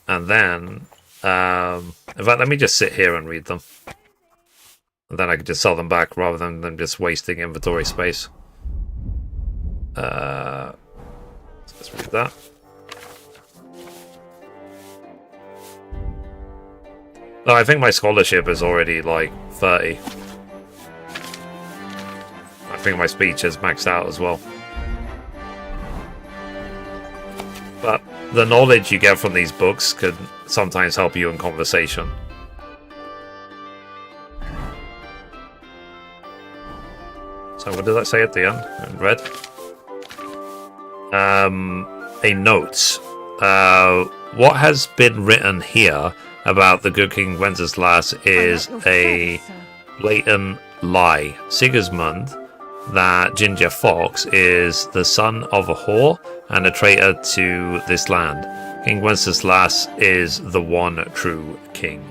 and then in fact, let me just sit here and read them, and then I can just sell them back rather than them just wasting inventory space. Let's read that. No, I think my scholarship is already like 30. I think my speech is maxed out as well. But the knowledge you get from these books could sometimes help you in conversation. So what did I say at the end? In red? A note. What has been written here about the good King Wenceslas is a blatant lie. Sigismund, that ginger fox, is the son of a whore and a traitor to this land. King Wenceslas is the one true king.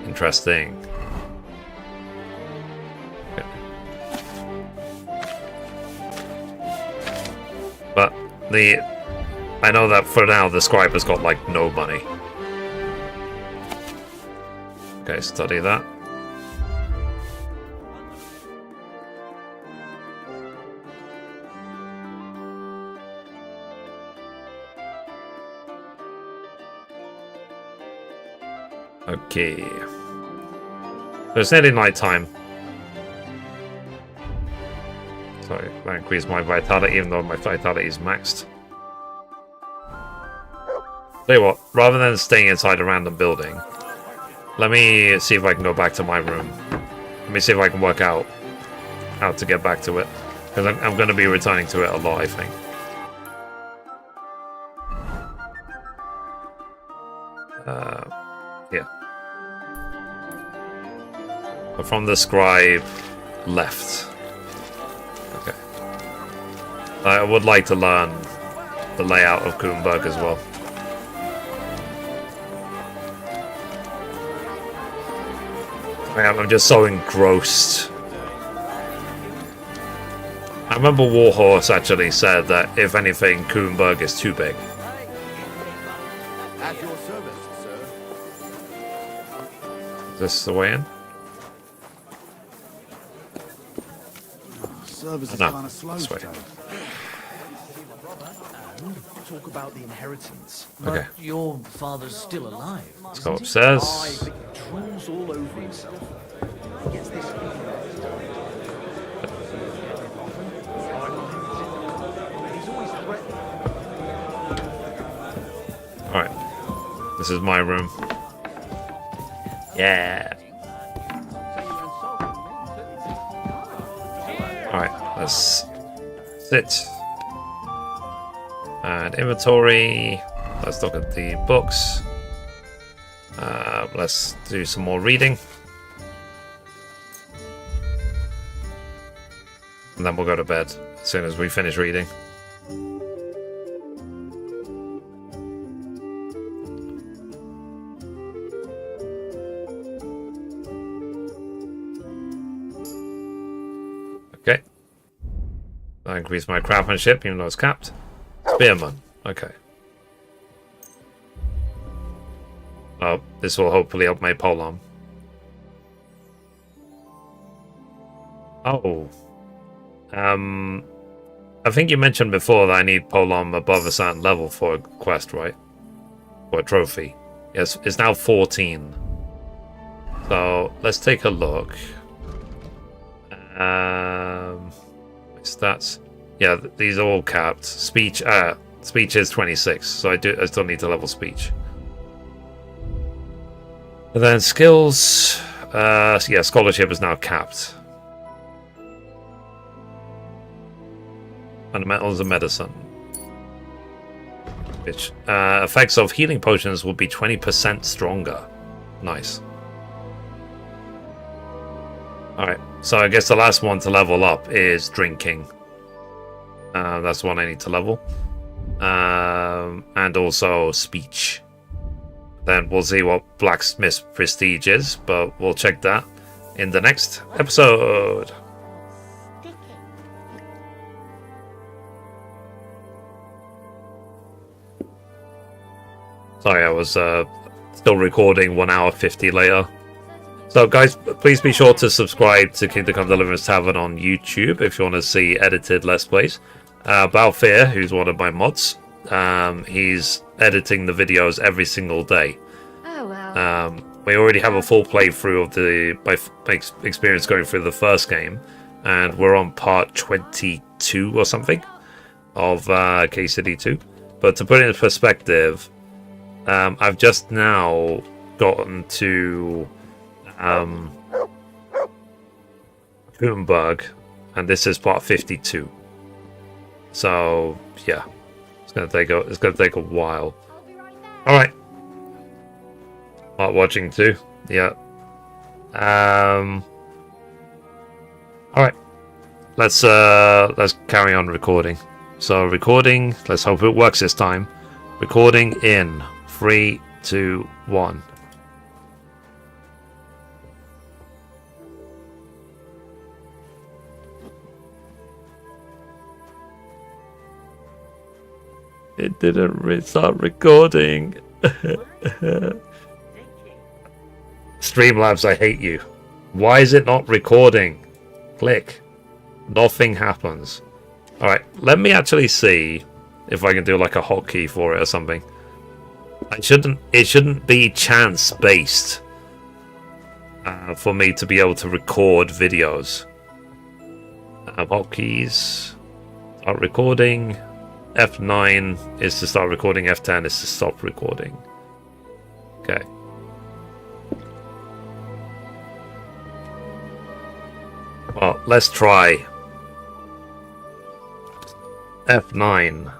Interesting. Okay. But I know that for now the scribe has got like no money. Okay, study that. Okay. So it's nearly night time. So I increase my vitality even though my vitality is maxed. Tell you what, rather than staying inside a random building, let me see if I can go back to my room. Let me see if I can work out how to get back to it. Because I'm going to be returning to it a lot, I think. Yeah. But from the scribe left. Okay. I would like to learn the layout of Kuttenberg as well. I'm just so engrossed. I remember Warhorse actually said that if anything, Kuttenberg is too big. At your service, sir. Is this the way in? Service is No, kind of slow this way. today. Talk about the inheritance. Okay. But your father's still alive. Let's go isn't he? upstairs. Aye, but he drools all over himself. He gets this feeling. He's always threatening. Alright. This is my room. Yeah. Alright, let's sit. And inventory. Let's look at the books. Let's do some more reading. And then we'll go to bed as soon as we finish reading. Okay. I increase my craftsmanship even though it's capped. Spearman. Okay. Oh, this will hopefully help my polearm. Oh. I think you mentioned before that I need polearm above a certain level for a quest, right? For a trophy. Yes, it's now 14. So, let's take a look. Stats. Yeah, these are all capped. Speech is 26, so I still need to level speech. And then skills, yeah, scholarship is now capped. Fundamentals of medicine. Which effects of healing potions will be 20% stronger. Nice. Alright. So I guess the last one to level up is drinking. That's the one I need to level. And also speech. Then we'll see what blacksmith's prestige is, but we'll check that in the next episode. Sorry, I was still recording 1 hour 50 later. So guys, please be sure to subscribe to Kingdom Come Deliverance Tavern on YouTube if you want to see edited Let's Plays. Balfear, who's one of my mods, he's editing the videos every single day. Oh, wow. We already have a full playthrough of my experience going through the first game, and we're on part 22 or something of KCD 2. But to put it in perspective, I've just now gotten to Kuttenberg, and this is part 52. So yeah, it's gonna take a while. All right, watching too. Yeah. All right, let's carry on recording. So recording. Let's hope it works this time. Recording in 3, 2, 1. It didn't start recording. Streamlabs, I hate you. Why is it not recording? Click. Nothing happens. Alright, let me actually see if I can do like a hotkey for it or something. It shouldn't be chance based for me to be able to record videos. Hotkeys. Start recording. F9 is to start recording, F10 is to stop recording. Okay. Well, let's try F9.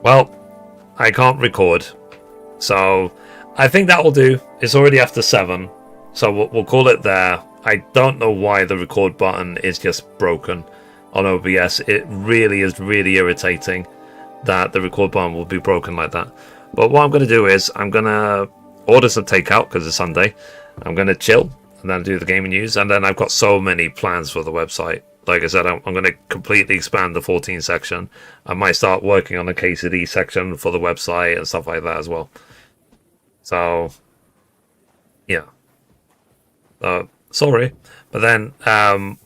Well, I can't record, so I think that will do. It's already after 7. So we'll call it there. I don't know why the record button is just broken on OBS. It really is really irritating that the record button will be broken like that. But what I'm going to do is I'm going to order some takeout because it's Sunday. I'm going to chill and then do the gaming news. And then I've got so many plans for the website. Like I said, I'm going to completely expand the 14 section. I might start working on the KCD section for the website and stuff like that as well. So, yeah. Sorry, but then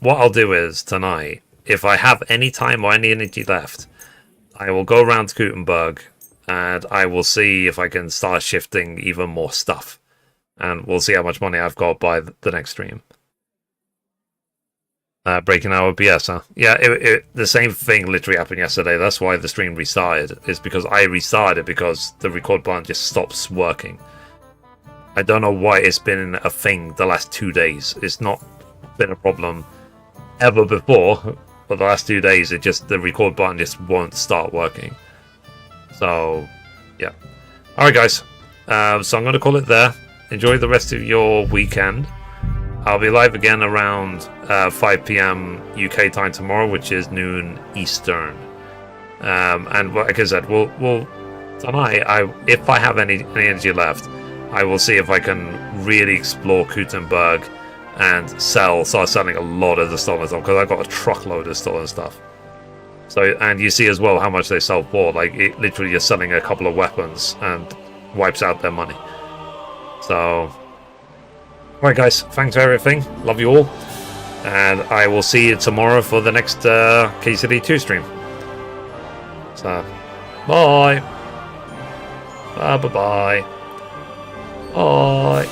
what I'll do is tonight, if I have any time or any energy left, I will go around to Kuttenberg and I will see if I can start shifting even more stuff, and we'll see how much money I've got by the next stream. Breaking our OBS, huh? Yeah, the same thing literally happened yesterday. That's why the stream restarted. Is because I restarted because the record button just stops working. I don't know why it's been a thing the last 2 days. It's not been a problem ever before, but the last 2 days, the record button just won't start working. So, yeah. Alright guys, so I'm going to call it there. Enjoy the rest of your weekend. I'll be live again around 5 PM UK time tomorrow, which is noon Eastern. And like I said, we'll tonight, if I have any energy left, I will see if I can really explore Kuttenberg and start selling a lot of the stolen stuff, because I've got a truckload of stolen stuff. So, and you see as well how much they sell for. Like, it literally just selling a couple of weapons and wipes out their money. So, alright guys, thanks for everything. Love you all. And I will see you tomorrow for the next KCD 2 stream. So, bye. Bye. Bye.